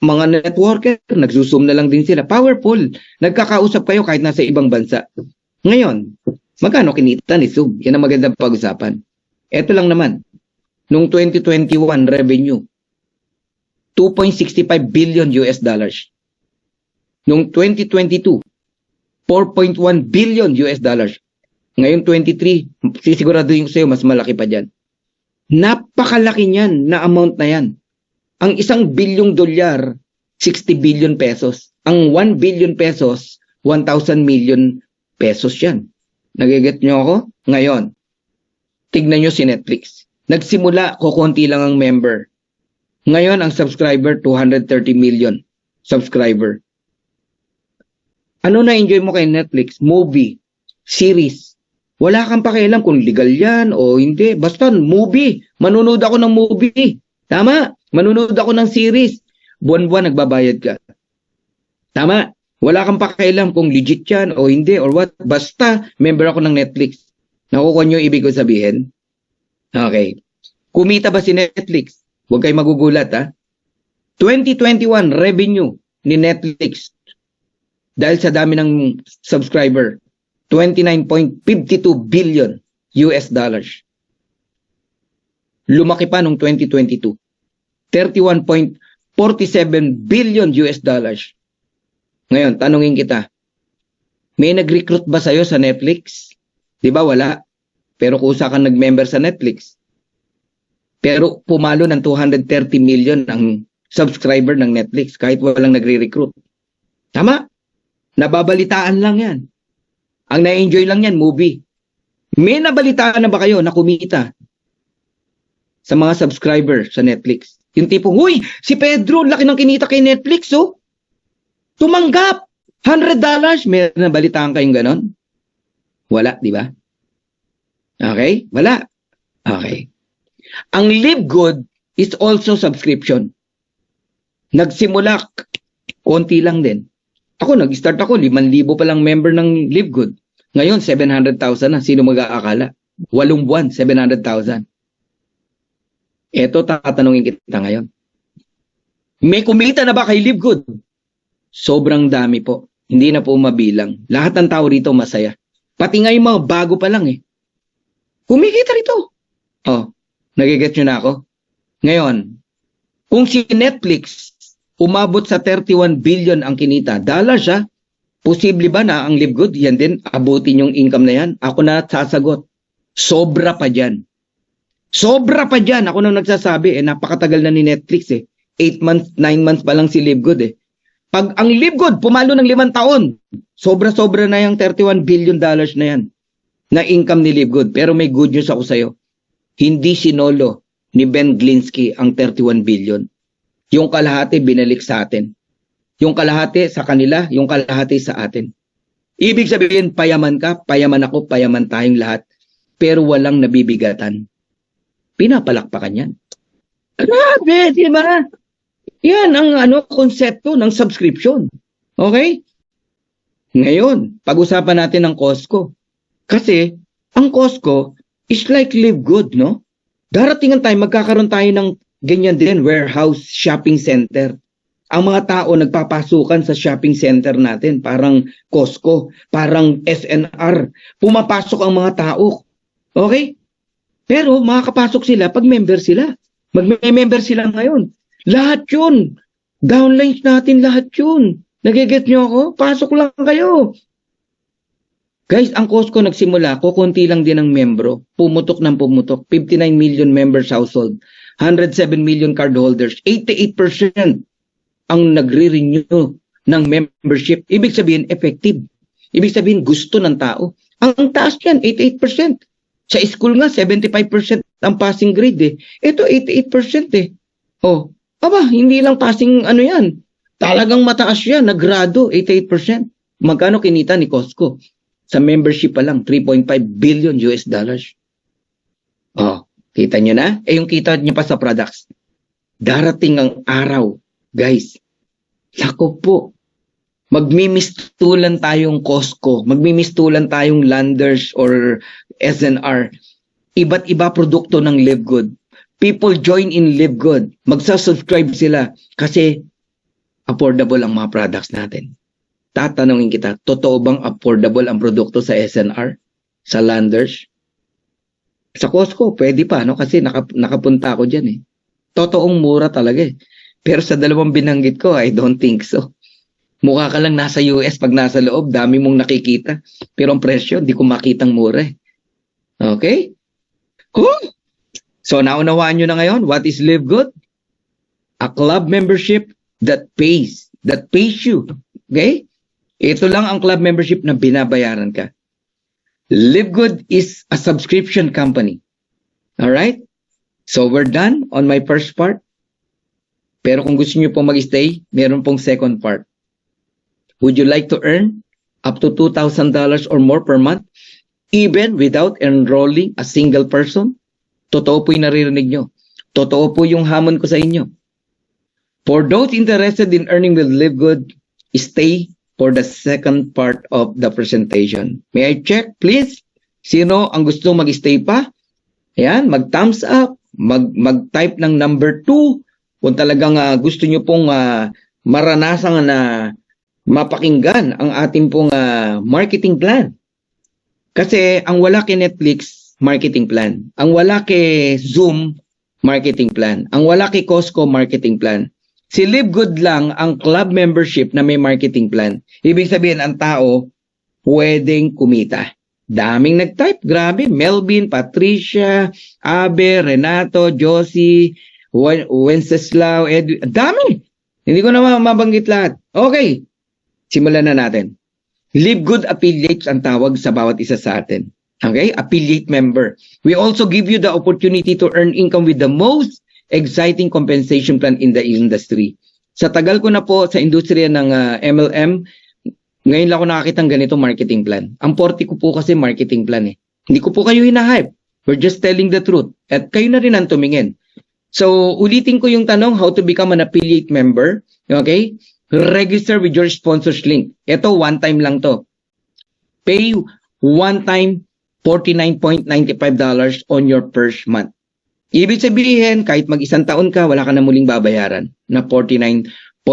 Mga networker, nag-zoom na lang din sila. Powerful. Nagkakausap kayo kahit nasa ibang bansa. Ngayon, magkano kinita ni Zoom? Yan ang magandang pag-usapan. Ito lang naman. Noong 2021 revenue, $2.65 billion. Noong 2022, $4.1 billion. Ngayon 23, sisiguraduhin ko sa'yo, mas malaki pa dyan. Napakalaki niyan na amount na yan. Ang $1 billion, 60 billion pesos. Ang 1 billion pesos, 1,000 million pesos yan. Nagiget nyo ako? Ngayon, tignan nyo si Netflix. Nagsimula, kukunti lang ang member. Ngayon, ang subscriber, 230 million subscriber. Ano na-enjoy mo kay Netflix? Movie, series. Wala kang pakialam kung legal yan o hindi. Basta movie. Manunood ako ng movie. Tama? Manunood ako ng series. Buwan-buwan nagbabayad ka. Tama? Wala kang pakialam kung legit yan o hindi or what. Basta member ako ng Netflix. Nakukuha nyo ibig ko sabihin? Okay. Kumita ba si Netflix? Huwag kayo magugulat, ha? 2021 revenue ni Netflix dahil sa dami ng subscriber, $29.52 billion. Lumaki pa nung 2022. $31.47 billion. Ngayon, tanungin kita. May nag-recruit ba sa'yo sa Netflix? Di ba wala? Pero kusa kang nag-member sa Netflix. Pero pumalo ng 230 million ang subscriber ng Netflix kahit walang nagre-recruit. Tama? Nababalitaan lang yan. Ang na-enjoy lang yan, movie. May nabalitaan na ba kayo na kumita sa mga subscriber sa Netflix? Yung tipong, huy, si Pedro, laki ng kinita kay Netflix, oh. Tumanggap, $100. May nabalitaan kayong ganon? Wala, di ba? Okay? Wala. Okay. Ang LiveGood is also subscription. Nagsimula, konti lang din. Ako, nag-start ako, 5,000 pa lang member ng LiveGood. Ngayon, 700,000 na. Sino mag-aakala? 8 buwan, 700,000. Eto, tatanungin kita ngayon. May kumita na ba kay Live Good? Sobrang dami po. Hindi na po mabilang. Lahat ng tao rito masaya. Pati nga yung mga bago pa lang eh. Kumikita rito. Oh, nagigets nyo na ako? Ngayon, kung si Netflix umabot sa 31 billion ang kinita, dollar siya, posible ba na ang Live Good, yan din, abutin yung income na yan? Ako na sasagot. Sobra pa dyan. Sobra pa dyan. Ako nang nagsasabi, napakatagal na ni Netflix eh. 8 months, 9 months pa lang si Live Good eh. Pag ang Live Good, pumalo ng 5 taon, sobra-sobra na yung 31 billion dollars na yan na income ni Live Good. Pero may good news ako sa'yo. Hindi sinolo ni Ben Glinsky ang 31 billion. Yung kalahati binalik sa atin. Yung kalahati sa kanila, yung kalahati sa atin. Ibig sabihin, payaman ka, payaman ako, payaman tayong lahat. Pero walang nabibigatan. Pinapalakpakan yan. Grabe, di ba? Yan ang konsepto ng subscription. Okay? Ngayon, pag-usapan natin ang Costco. Kasi, ang Costco is like Live Good, no? Darating ang time, magkakaroon tayo ng ganyan din, warehouse shopping center. Ang mga tao nagpapasukan sa shopping center natin, parang Costco, parang SNR. Pumapasok ang mga tao. Okay? Pero makakapasok sila pag member sila. Magme-member sila ngayon. Lahat yun. Downlines natin lahat yun. Nagiget nyo ako? Pasok lang kayo. Guys, ang Costco nagsimula, kukunti lang din ang membro. Pumutok ng pumutok. 59 million members household. 107 million cardholders. 88% ang nagre-renew ng membership. Ibig sabihin, effective. Ibig sabihin, gusto ng tao. Ang taas yan, 88%. Sa school nga, 75% ang passing grade eh. Ito, 88% eh. Oh, aba, hindi lang passing yan. Talagang mataas yan, nagrado, 88%. Magkano kinita ni Costco? Sa membership pa lang, 3.5 billion US dollars. Oh, kita nyo na? Yung kita nyo pa sa products. Darating ang araw, guys. Sako po. Magmimistulan tayong Costco, magmimistulan tayong Landers or SNR. Iba't iba produkto ng Live Good. People join in Live Good. Magsa-subscribe sila kasi affordable ang mga products natin. Tatanungin kita, totoo bang affordable ang produkto sa SNR? Sa Landers? Sa Costco, pwede pa, no? Kasi nakapunta ako dyan eh. Totoong mura talaga eh. Pero sa dalawang binanggit ko, I don't think so. Mukha ka lang nasa US pag nasa loob, dami mong nakikita. Pero ang presyo, di ko makitang mura eh. Okay? Cool. So naunawaan nyo na ngayon, what is Live Good? A club membership that pays you. Okay? Ito lang ang club membership na binabayaran ka. Live Good is a subscription company. Alright? So we're done on my first part. Pero kung gusto nyo pong mag-stay, meron pong second part. Would you like to earn up to $2,000 or more per month, even without enrolling a single person? Totoo po yung naririnig nyo. Totoo po yung hamon ko sa inyo. For those interested in earning with Live Good, stay for the second part of the presentation. May I check, please? Sino ang gusto mag-stay pa? Ayan, mag-thumbs up, mag-type ng number 2 kung talagang gusto nyo pong maranasan na mapakinggan ang ating pong marketing plan. Kasi ang wala kay Netflix, marketing plan. Ang wala kay Zoom, marketing plan. Ang wala kay Costco, marketing plan. Si Live Good lang ang club membership na may marketing plan. Ibig sabihin, ang tao pwedeng kumita. Daming nag-type, grabe. Melvin, Patricia, Abe, Renato, Josie, Wenceslao, Edwin. Dami! Hindi ko na mabanggit lahat. Okay. Simulan na natin. Live Good affiliates ang tawag sa bawat isa sa atin. Okay? Affiliate member. We also give you the opportunity to earn income with the most exciting compensation plan in the industry. Sa tagal ko na po sa industriya ng MLM, ngayon lang ako nakakita ng ganitong marketing plan. Ang 40 ko po kasi marketing plan eh. Hindi ko po kayo hinahype. We're just telling the truth. At kayo na rin ang tumingin. So, ulitin ko yung tanong, how to become an affiliate member. Okay? Register with your sponsors link. Ito, one time lang to. Pay one time $49.95 on your first month. Ibig sabihin, kahit mag-isang taon ka, wala ka na muling babayaran na $49.95.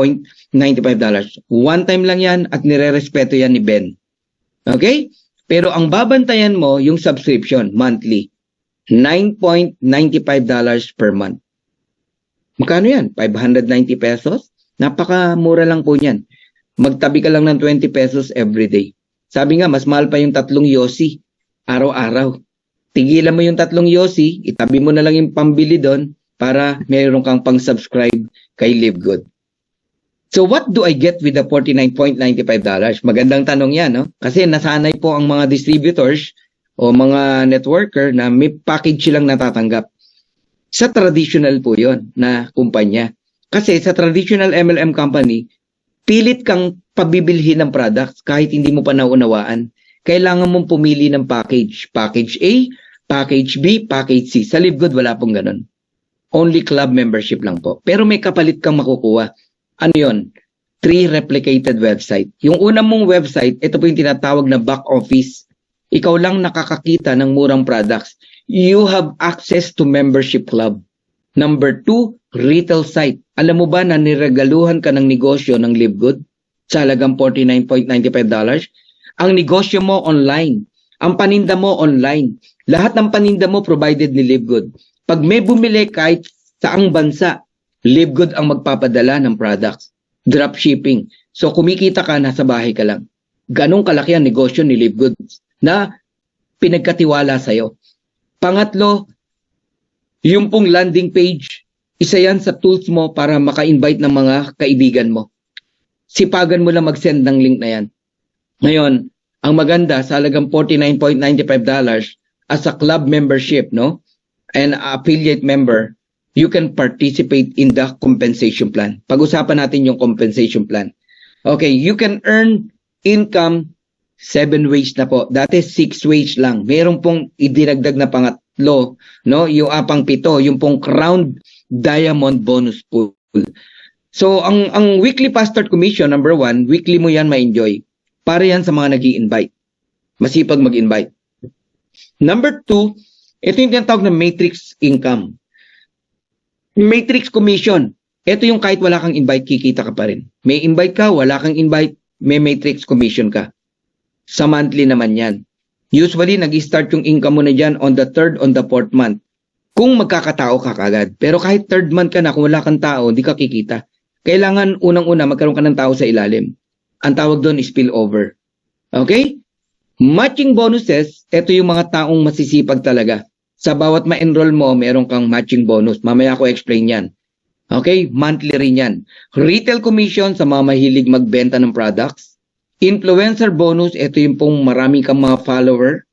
One time lang yan at nire-respeto yan ni Ben. Okay? Pero ang babantayan mo, yung subscription, monthly. $9.95 per month. Magkano yan? 590 pesos? Napakamura lang po niyan. Magtabi ka lang ng 20 pesos every day. Sabi nga, mas mahal pa yung 3 yosi araw-araw. Tigilan mo yung 3 yosi, itabi mo na lang yung pambili doon para meron kang pang-subscribe kay Live Good. So what do I get with the $49.95? Magandang tanong yan, no? Kasi nasanay po ang mga distributors o mga networker na may package silang natatanggap. Sa traditional po yon na kumpanya. Kasi sa traditional MLM company, pilit kang pabibilhin ng products kahit hindi mo pa naunawaan. Kailangan mong pumili ng package. Package A, package B, package C. Sa Live Good, wala pong ganun. Only club membership lang po. Pero may kapalit kang makukuha. Ano yon? 3 replicated website. Yung unang mong website, ito po yung tinatawag na back office. Ikaw lang nakakakita ng murang products. You have access to membership club. Number 2, retail site. Alam mo ba na niregaluhan ka ng negosyo ng Live Good sa halagang $49.95? Ang negosyo mo online. Ang paninda mo online. Lahat ng paninda mo provided ni Live Good. Pag may bumili kahit saang bansa, Live Good ang magpapadala ng products. Dropshipping. So kumikita ka, nasa bahay ka lang. Ganong kalaki ang negosyo ni Live Good na pinagkatiwala sa'yo. Pangatlo, yung pong landing page, isa yan sa tools mo para maka-invite ng mga kaibigan mo. Sipagan mo lang mag-send ng link na yan. Ngayon, ang maganda sa halagang $49.95 as a club membership, no? And affiliate member, you can participate in the compensation plan. Pag-usapan natin yung compensation plan. Okay, you can earn income 7 ways na po. Dati 6 ways lang. Meron pong idinagdag na pangatlo, no? Yung apang 7, yung pong Crown Diamond Bonus Pool. So, ang weekly fast start commission, number 1, weekly mo yan ma-enjoy. Para yan sa mga nag-i-invite. Masipag mag-invite. Number 2, ito yung tinatawag na matrix income. Matrix commission. Ito yung kahit wala kang invite, kikita ka pa rin. May invite ka, wala kang invite, may matrix commission ka. Sa monthly naman yan. Usually, nag-start yung income mo na dyan on the 3rd, on the 4th month. Kung magkakatao ka kagad. Pero kahit 3rd month ka na, kung wala kang tao, hindi ka kikita. Kailangan unang-una magkaroon ka ng tao sa ilalim. Ang tawag doon is spillover. Okay? Matching bonuses, ito yung mga taong masisipag talaga. Sa bawat ma-enroll mo, meron kang matching bonus. Mamaya ko explain yan. Okay? Monthly rin yan. Retail commission sa mga mahilig magbenta ng products. Influencer bonus, ito yung pong marami kang mga follower.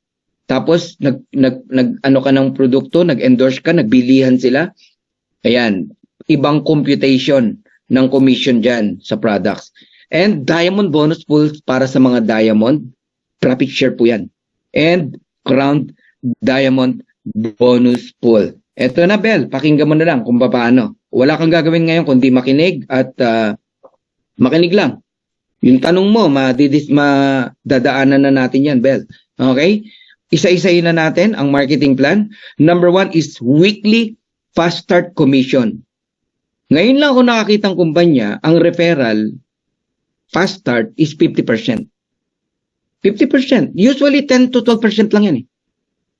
Tapos, ano ka ng produkto, nag-endorse ka, nagbilihan sila. Ayan. Ibang computation ng commission dyan sa products. And diamond bonus pools para sa mga diamond. Profit share po yan. And Crown Diamond Bonus Pool. Eto na, Bel. Pakinggan mo na lang kung paano. Wala kang gagawin ngayon kundi makinig at makinig lang. Yung tanong mo, madadaanan na natin yan, Bel. Okay? Isa-isayin na natin ang marketing plan. Number 1 is weekly fast start commission. Ngayon lang ako nakakitang kumpanya, ang referral fast start is 50%. 50%. Usually 10 to 12% lang yan eh.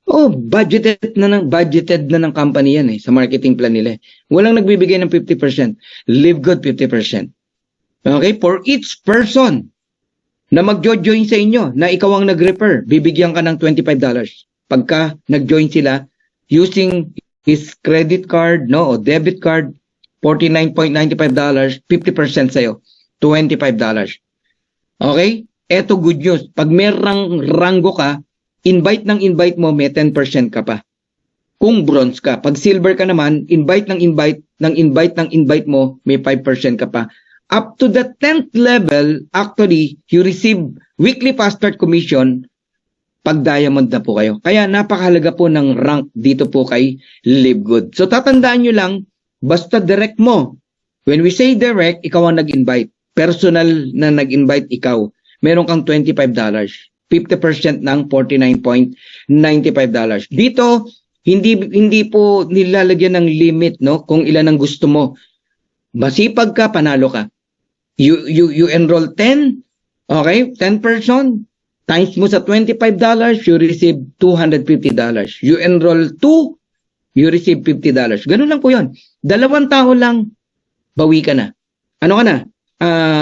Oh, budgeted na ng company yan eh sa marketing plan nila. Walang nagbibigay ng 50%. Live Good 50%. Okay? For each person na mag-join sa inyo, na ikaw ang nag-refer, bibigyan ka ng $25. Pagka nag-join sila using his credit card, no, o debit card, $49.95, 50% sa'yo, $25. Okay? Eto good news. Pag may ranggo ka, invite mo, may 10% ka pa. Kung bronze ka. Pag silver ka naman, invite mo, may 5% ka pa. Up to the 10th level, actually, you receive weekly fast start commission pag diamond na po kayo. Kaya napakahalaga po ng rank dito po kay Live Good. So tatandaan nyo lang, basta direct mo. When we say direct, ikaw ang nag-invite. Personal na nag-invite ikaw. Meron kang $25. 50% ng $49.95. Dito, Hindi po nilalagyan ng limit, no, kung ilan ang gusto mo. Masipag ka, panalo ka. You enroll 10, okay? 10 person, times mo sa $25, you receive $250. You enroll 2, you receive $50. Ganun lang po yun. 2 tao lang, bawi ka na. Ano ka na?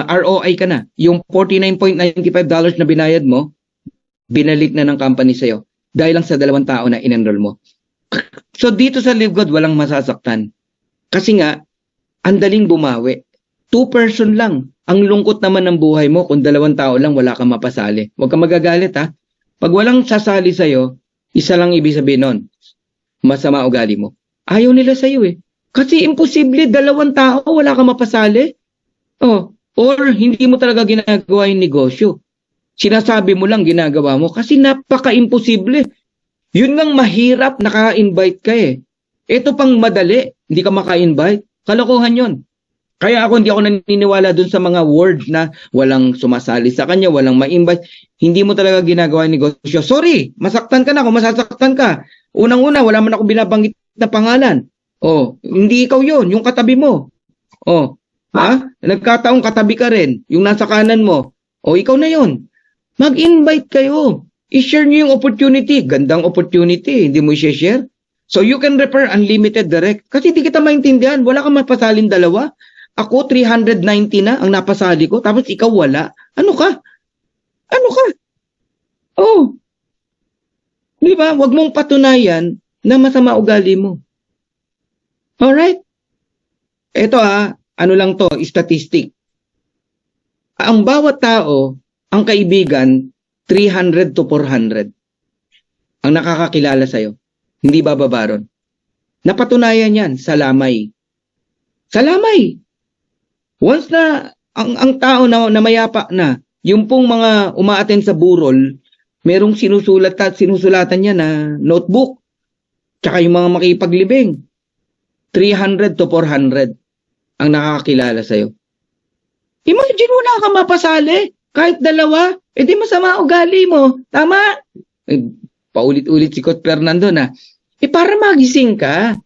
ROI ka na. Yung $49.95 na binayad mo, binalik na ng company sa'yo. Dahil lang sa 2 tao na in-enroll mo. So dito sa LiveGood, walang masasaktan. Kasi nga, ang daling bumawi. 2 person lang. Ang lungkot naman ng buhay mo kung 2 tao lang wala kang mapasali. Huwag kang magagalit ha. Pag walang sasali sa'yo, isa lang ibig sabihin nun. Masama ugali mo. Ayaw nila sa'yo eh. Kasi imposible 2 tao wala kang mapasali. Oh, or hindi mo talaga ginagawa yung negosyo. Sinasabi mo lang ginagawa mo kasi napaka-imposible. Yun ngang mahirap naka-invite ka eh. Ito pang madali, hindi ka maka-invite. Kalokohan yun. Kaya hindi ako naniniwala dun sa mga words na walang sumasali sa kanya, walang ma-invite. Hindi mo talaga ginagawa yung negosyo. Sorry, masaktan ka na kung masasaktan ka. Unang-una, wala man ako binabanggit na pangalan. Oh, hindi ikaw yun, yung katabi mo. Oh, ha? Nagkataong katabi ka rin, yung nasa kanan mo. Oh, ikaw na yun. Mag-invite kayo. I-share nyo yung opportunity. Gandang opportunity, hindi mo i-share. So you can refer unlimited direct. Kasi di kita maintindihan, wala kang mapasalin 2. Ako, 390 na ang napasali ko, tapos ikaw wala. Ano ka? Ano ka? Oh. Di ba? Huwag mong patunayan na masama ugali mo. Alright? Ito ano lang to, statistic. Ang bawat tao, ang kaibigan, 300 to 400. Ang nakakakilala sa'yo. Hindi bababa ron. Napatunayan yan sa lamay. Sa lamay. Once na ang tao na mayapa na, yung pong mga umaattend sa burol, merong sinusulatan niya na notebook. Tsaka yung mga makipaglibing. 300 to 400 ang nakakakilala sa'yo. Imagine wala kang mapasali. Kahit 2, edi masama ugali mo. Tama? Paulit-ulit si Coach Fernando na, para magising ka.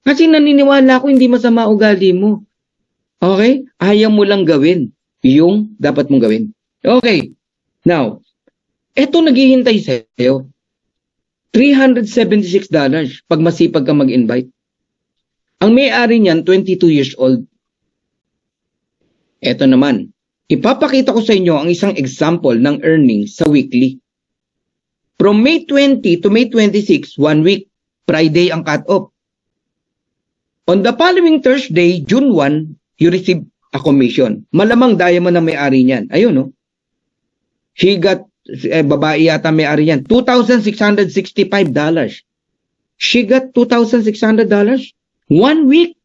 Kasi naniniwala ako hindi masama ugali mo. Okay? Ayaw mo lang gawin yung dapat mong gawin. Okay. Now, eto naghihintay sa'yo. $376 pag masipag ka mag-invite. Ang may-ari niyan, 22 years old. Eto naman, ipapakita ko sa inyo ang isang example ng earnings sa weekly. From May 20 to May 26, 1 week, Friday ang cut-off. On the following Thursday, June 1, you receive a commission. Malamang diamond ang may-ari niyan. Ayun, no? She got, babae yata may-ari niyan, $2,665. She got $2,600. 1 week.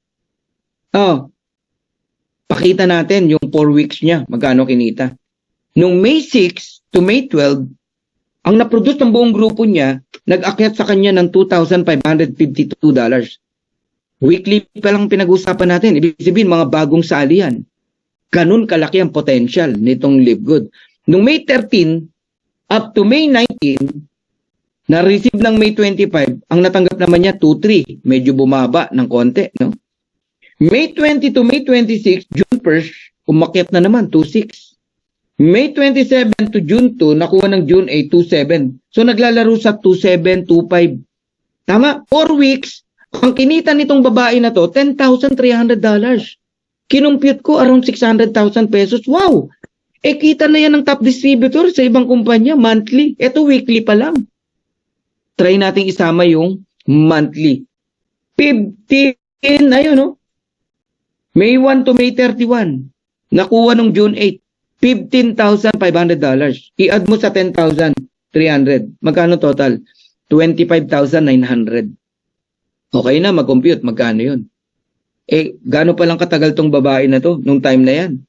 Oh. Pakita natin yung 4 weeks niya. Magkano kinita. Nung May 6 to May 12, ang naproduce ng buong grupo niya, nag-akyat sa kanya ng $2,552. Weekly pa lang pinag-usapan natin. Ibig sabihin, mga bagong salihan. Ganun kalaki ang potential nitong LiveGood. Nung May 13 up to May 19, na-receive ng May 25, ang natanggap naman niya 2-3. Medyo bumaba ng konti, no? May 20 to May 26, June 1, umakyat na naman 2-6. May 27 to June 2, nakuha ng June 8, 2-7. So naglalaro sa 2-7, 2-5. Tama? 4 weeks, ang kinita nitong babae na to, $10,300. Kinumpute ko around 600,000 pesos. Wow! Kita na yan ng top distributor sa ibang kumpanya, monthly. Ito weekly pa lang. Try nating isama yung monthly. 15, ayun no? May 1 to May 31. Nakuha nung June 8. $15,500. I-add mo sa 10,300. Magkano total? 25,900. Okay na, mag-compute. Magkano yun? Gaano pa lang katagal tong babae na to nung time na yan?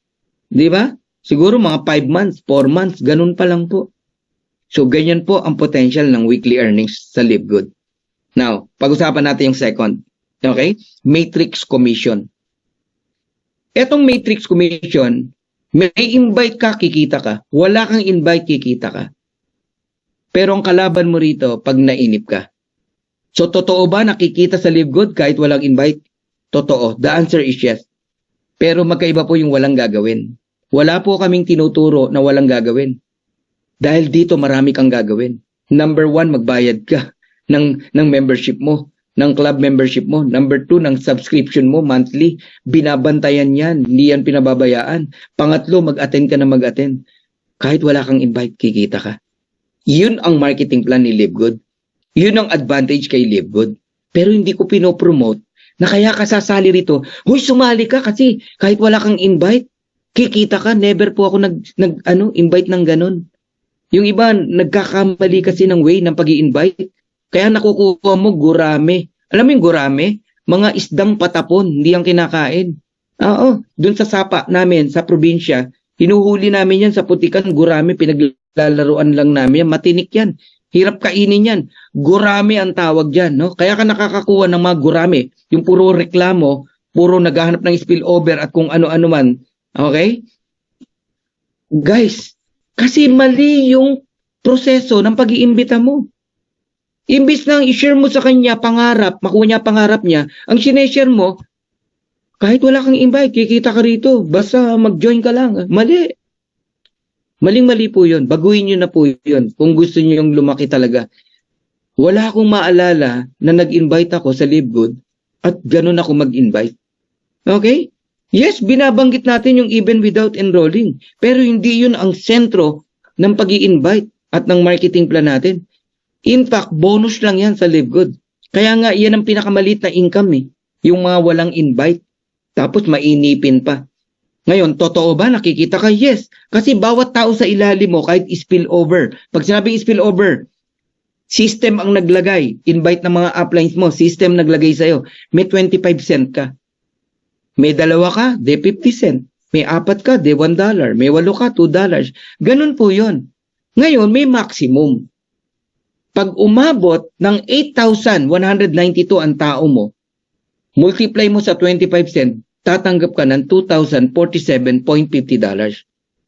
Di ba? Siguro mga 5 months, 4 months, ganun pa lang po. So, ganyan po ang potential ng weekly earnings sa LiveGood. Now, pag-usapan natin yung second. Okay? Matrix Commission. Etong Matrix Commission, may invite ka, kikita ka. Wala kang invite, kikita ka. Pero ang kalaban mo rito, pag nainip ka. So, totoo ba nakikita sa Live Good kahit walang invite? Totoo. The answer is yes. Pero magkaiba po yung walang gagawin. Wala po kaming tinuturo na walang gagawin. Dahil dito marami kang gagawin. Number 1, magbayad ka ng membership mo, ng club membership mo. Number 2, ng subscription mo monthly. Binabantayan yan. Hindi yan pinababayaan. Pangatlo, mag-attend ka na mag-attend. Kahit wala kang invite, kikita ka. Yun ang marketing plan ni Live Good. Yun ang advantage kay Live Good. Pero hindi ko pinopromote na kaya ka sasali rito. Huy, sumali ka kasi kahit wala kang invite, kikita ka. Never po ako invite ng ganun. Yung iba, nagkakamali kasi ng way ng pag-i-invite. Kaya nakukuha mo gurame. Alam mo yung gurame? Mga isdang patapon, hindi ang kinakain. Oo, dun sa sapa namin, sa probinsya, hinuhuli namin yan sa putikan, gurame, pinaglalaruan lang namin yan. Matinik yan. Hirap kainin yan. Gurame ang tawag dyan, no? Kaya ka nakakakuha ng mga gurame. Yung puro reklamo, puro naghahanap ng spillover at kung ano-ano man. Okay? Guys, kasi mali yung proseso ng pag-iimbita mo. Imbis nang i-share mo sa kanya pangarap, makuha niya pangarap niya, ang sineshare mo, kahit wala kang invite, kikita ka rito. Basta mag-join ka lang. Mali. Maling-mali po yun. Baguhin nyo na po yun kung gusto nyo yung lumaki talaga. Wala akong maalala na nag-invite ako sa Live Good at ganun ako mag-invite. Okay? Yes, binabanggit natin yung even without enrolling. Pero hindi yun ang sentro ng pag-i-invite at ng marketing plan natin. In fact, bonus lang yan sa Live Good. Kaya nga, yan ang pinakamalit na income eh. Yung mga walang invite. Tapos mainipin pa. Ngayon, totoo ba? Nakikita ka? Yes. Kasi bawat tao sa ilalim mo, kahit spillover. Pag sinabing spillover, system ang naglagay. Invite ng mga uplines mo, system naglagay sa'yo. May 25 cent ka. May 2 ka, de 50 cent. May 4 ka, de $1. May 8 ka, $2. Ganun po yun. Ngayon, may maximum. Pag umabot ng 8,192 ang tao mo, multiply mo sa 25 cent, tatanggap ka ng $2,047.50.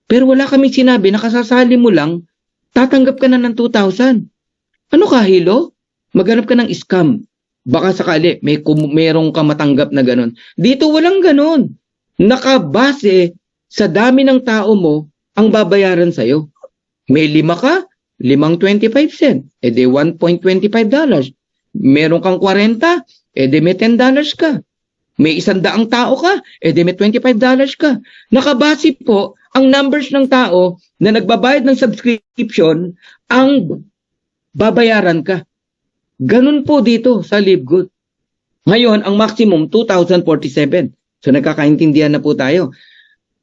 Pero wala kaming sinabi na kasasali mo lang, tatanggap ka na ng 2,000. Ano ka, Hilo? Maghanap ka ng scam. Baka sakali, merong ka matanggap na ganun. Dito walang ganun. Nakabase sa dami ng tao mo ang babayaran sa'yo. May 5 ka, 5.25 cent. E de $1.25. Meron kang 40, e de may $10 ka. May 100 tao ka, eh di may $25 ka. Nakabase po ang numbers ng tao na nagbabayad ng subscription ang babayaran ka. Ganun po dito sa Live Good. Ngayon, ang maximum 2,047. So nagkakaintindihan na po tayo.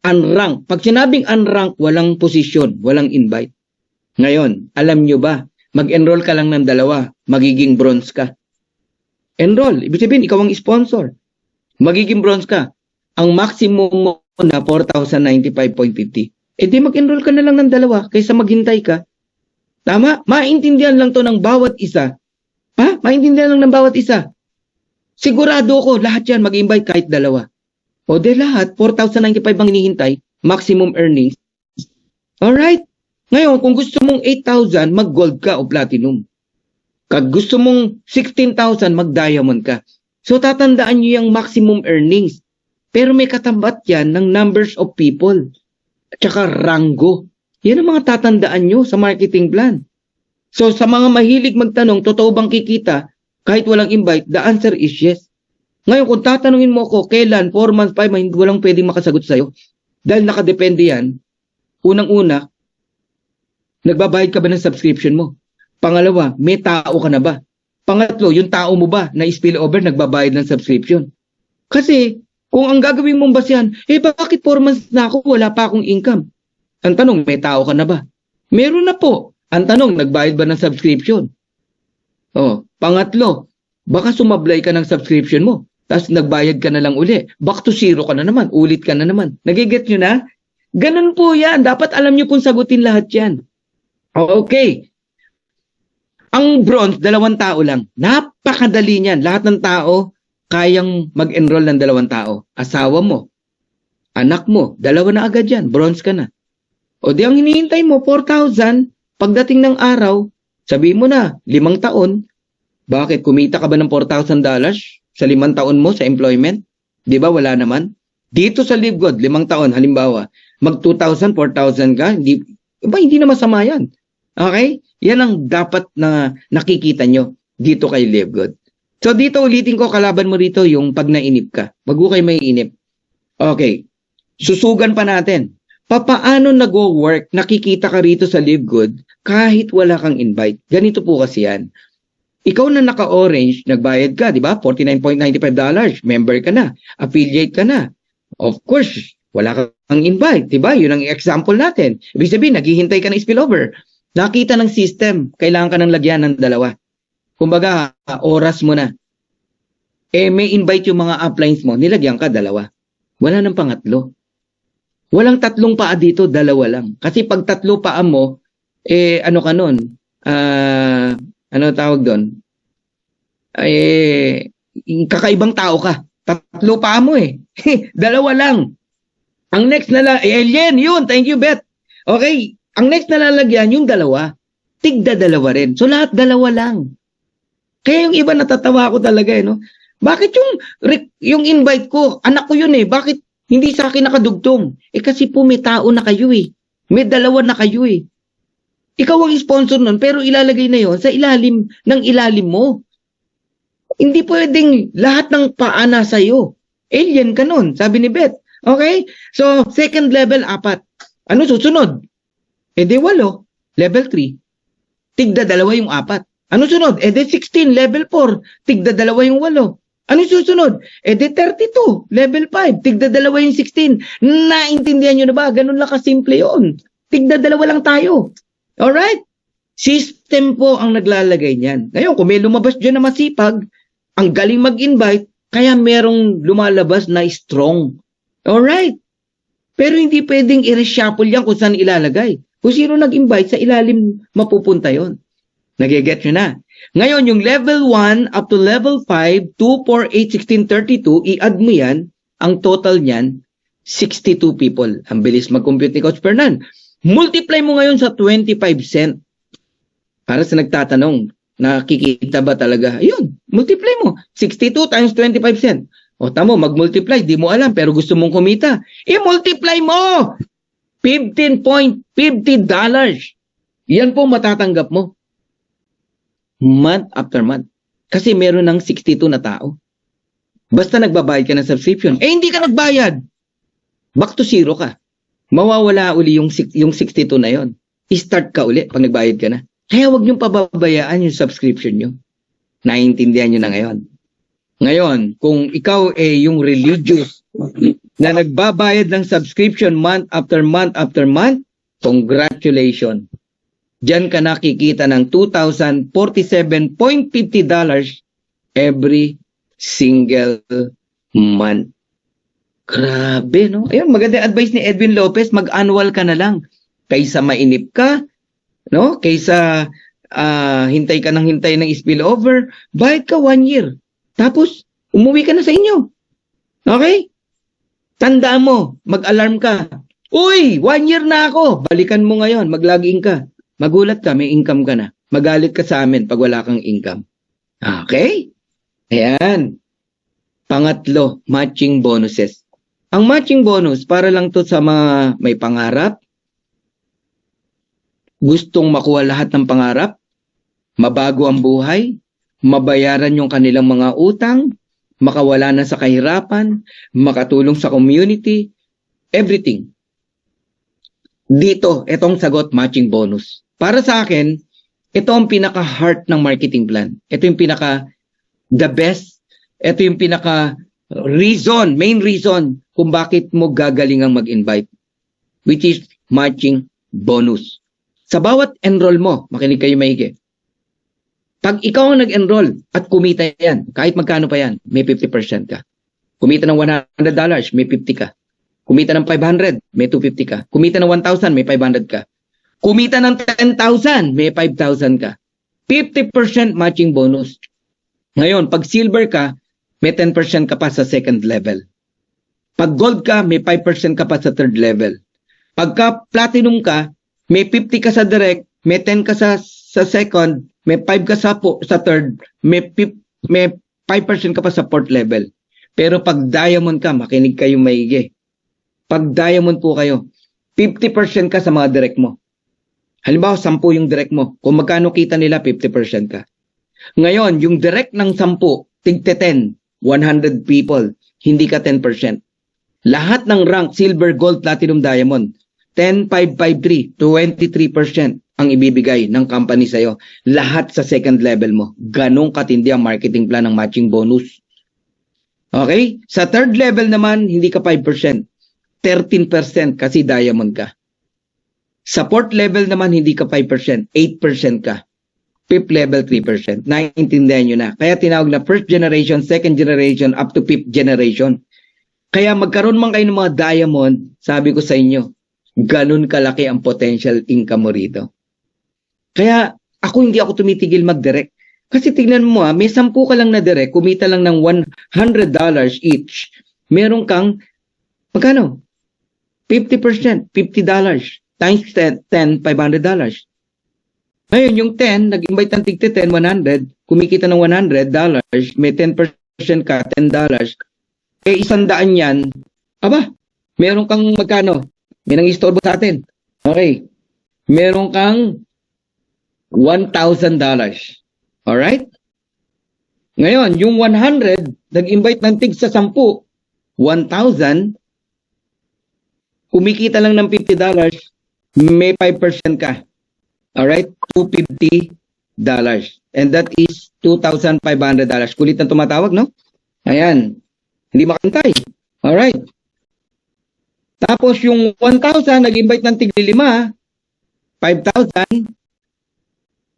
Unrank. Pag sinabing unrank, walang posisyon, walang invite. Ngayon, alam nyo ba, mag-enroll ka lang ng 2, magiging bronze ka. Enroll. Ibig sabihin, ikaw ang sponsor. Magiging bronze ka. Ang maximum mo na 4,095.50. Eh di mag-enroll ka na lang ng 2 kaysa maghintay ka. Tama? Maintindihan lang to ng bawat isa. Ha? Maintindihan lang ng bawat isa. Sigurado ko, lahat yan mag-invite kahit 2. O di lahat, 4,095 ang hinihintay, maximum earnings. Alright? Ngayon, kung gusto mong 8,000, mag-gold ka o platinum. Kag gusto mong 16,000, mag-diamond ka. So, tatandaan nyo yung maximum earnings. Pero may katambat yan ng numbers of people. At saka rango. Yan ang mga tatandaan nyo sa marketing plan. So, sa mga mahilig magtanong, totoo bang kikita? Kahit walang invite, the answer is yes. Ngayon, kung tatanungin mo ako, kailan, 4 months, 5 months, walang pwedeng makasagot sa'yo. Dahil nakadepende yan. Unang-una, nagbabayad ka ba ng subscription mo? Pangalawa, may tao ka na ba? Pangatlo, yung tao mo ba na spillover nagbabayad ng subscription? Kasi kung ang gagawin mong basehan, bakit 4 months na ako, wala pa akong income? Ang tanong, may tao ka na ba? Meron na po. Ang tanong, nagbayad ba ng subscription? Pangatlo, baka sumablay ka ng subscription mo, tapos nagbayad ka na lang uli. Back to zero ka na naman, ulit ka na naman. Nagiget nyo na? Ganun po yan. Dapat alam nyo kung sagutin lahat yan. Okay. Ang bronze, 2 tao lang. Napakadali niyan. Lahat ng tao, kayang mag-enroll ng 2 tao. Asawa mo, anak mo, 2 na agad yan. Bronze ka na. O di ang hinihintay mo, 4,000. Pagdating ng araw, sabi mo na, 5 taon, Bakit? Kumita ka ba ng $4,000 sa 5 taon mo sa employment? Di ba? Wala naman. Dito sa Live Good, 5 taon, halimbawa, mag 2,000, 4,000 ka, hindi na masama yan. Okay? Yan ang dapat na nakikita nyo dito kay Live Good. So dito ulitin ko, kalaban mo rito yung pag nainip ka. Wag mo kayo may inip. Okay. Susugan pa natin. Papaano nag-work? Nakikita ka rito sa Live Good kahit wala kang invite. Ganito po kasi yan. Ikaw na naka-orange, nagbayad ka, di ba? $49.95. Member ka na. Affiliate ka na. Of course, wala kang invite, di ba? Yun ang example natin. Ibig sabihin, naghihintay ka ng spillover. Nakita ng system, kailangan ka ng lagyan ng 2. Kumbaga, oras mo na. May invite yung mga uplines mo, nilagyan ka 2. Wala nang pangatlo. Walang 3 paa dito, 2 lang. Kasi pag 3 paa mo, ano ka nun? Ano tawag doon? Kakaibang tao ka. 3 paa mo 2 lang. Ang next na lang, alien, yun, thank you, Beth. Okay, ang next na lalagyan, yung 2. Tigda 2 rin. So lahat 2 lang. Kaya yung iba natatawa ko talaga no? Bakit yung invite ko, anak ko yun bakit hindi sa akin nakadugtong? Kasi po may tao na kayo May 2 na kayo Ikaw ang sponsor nun, pero ilalagay na yon sa ilalim ng ilalim mo. Hindi pwedeng lahat ng paa na sa'yo. Alien ka nun, sabi ni Beth. Okay? So, second level, 4. Ano susunod? Di 8. Level 3. Tigda 2 yung 4. Ano sunod? Di 16, level 4. Tigda 2 yung 8. Ano susunod? Di 32, level 5. Tigda 2 yung 16. Naintindihan nyo na ba? Ganun lang kasimple yun. Tigda 2 lang tayo. Alright? System po ang naglalagay niyan. Ngayon, kung may lumabas dyan na masipag, ang galing mag-invite, kaya merong lumalabas na strong. Alright? Pero hindi pwedeng i-reshuffle yan kung saan ilalagay. Kung sino nag-invite, sa ilalim mapupunta yon. Nageget nyo na. Ngayon, yung level 1 up to level 5, 2, 4, 8, 16, 32, i-add mo yan, ang total niyan, 62 people. Ang bilis mag-compute ni Coach Fernan. Multiply mo ngayon sa 25 cent. Para sa nagtatanong, nakikita ba talaga? Ayun, multiply mo. 62 times 25 cent. O tamo, mag-multiply, di mo alam, pero gusto mong kumita. I-multiply mo! $15.50. Yan po matatanggap mo. Month after month. Kasi meron ng 62 na tao. Basta nagbabayad ka ng subscription. Hindi ka nagbayad. Back to 0 ka. Mawawala uli yung 62 na yon. I-start ka uli pag nagbayad ka na. Kaya huwag niyong pababayaan yung subscription nyo. Naiintindihan nyo na ngayon. Ngayon, kung ikaw yung religious na nagbabayad ng subscription month after month after month, congratulations. Diyan ka nakikita ng $2,047.50 every single month. Grabe, no? Ayun, maganda advice ni Edwin Lopez, mag-annual ka na lang. Kaysa mainip ka, no? Kaysa hintay ka ng spillover, bayad ka 1 year. Tapos, umuwi ka na sa inyo. Okay? Tandaan mo, mag-alarm ka. Uy, 1 year na ako. Balikan mo ngayon, mag-login ka. Magulat ka, may income ka na. Magalit ka sa amin pag wala kang income. Okay? Ayan. Pangatlo, matching bonuses. Ang matching bonus, para lang to sa mga may pangarap, gustong makuha lahat ng pangarap, mabago ang buhay, mabayaran yung kanilang mga utang, makawala na sa kahirapan, makatulong sa community, everything. Dito, itong sagot, matching bonus. Para sa akin, ito ang pinaka-heart ng marketing plan. Ito yung pinaka-the best. Ito yung pinaka-reason, main reason kung bakit mo gagalingang mag-invite. Which is matching bonus. Sa bawat enroll mo, makinig kayo maigi. Pag ikaw ang nag-enroll at kumita yan, kahit magkano pa yan, may 50% ka. Kumita ng $100, may 50 ka. Kumita ng 500, may 250 ka. Kumita ng 1,000, may 500 ka. Kumita ng 10,000, may 5,000 ka. 50% matching bonus. Ngayon, pag silver ka, may 10% ka pa sa second level. Pag gold ka, may 5% ka pa sa third level. Pagka platinum ka, may 50 ka sa direct, may 10 ka sa second, may 5 ka sa third, may 5% ka pa sa fourth level. Pero pag diamond ka, makinig kayo maigi. Pag diamond po kayo, 50% ka sa mga direct mo. Halimbawa, 10 yung direct mo. Kung magkano kita nila, 50% ka. Ngayon, yung direct ng 10, tigte 10, 100 people, hindi ka 10%. Lahat ng rank, silver, gold, platinum, diamond, 10, 5, 5, 3, 23% ang ibibigay ng company sa'yo. Lahat sa second level mo. Ganong katindi ang marketing plan ng matching bonus. Okay? Sa third level naman, hindi ka 5%. 13% kasi diamond ka. Sa fourth level naman, hindi ka 5%. 8% ka. Fifth level, 3%. Naintindihan nyo na. Kaya tinawag na first generation, second generation, up to fifth generation. Kaya magkaroon man kayo ng mga diamond, sabi ko sa inyo, ganun kalaki ang potential income mo rito. Kaya hindi ako tumitigil mag-direct. Kasi tignan mo may 10 ka lang na direct, kumita lang ng $100 each. Meron kang, magkano? 50%, $50. Times 10, $500. Ngayon, yung 10, nag-invite ng tigte 10, 100, kumikita ng $100, may 10% ka, $10. $100 yan, meron kang magkano? May nang-istorbo sa atin. Okay. Meron kang $1,000. Alright? Ngayon, yung 100, nag-invite ng tig sa 10, 1,000, kumikita lang ng $50, may 5% ka. Alright? $250. And that is $2,500. Kulit na tumatawag, no? Ayan. Hindi makantay. Alright. Tapos yung 1,000, nag-invite ng tigli 5, 5,000,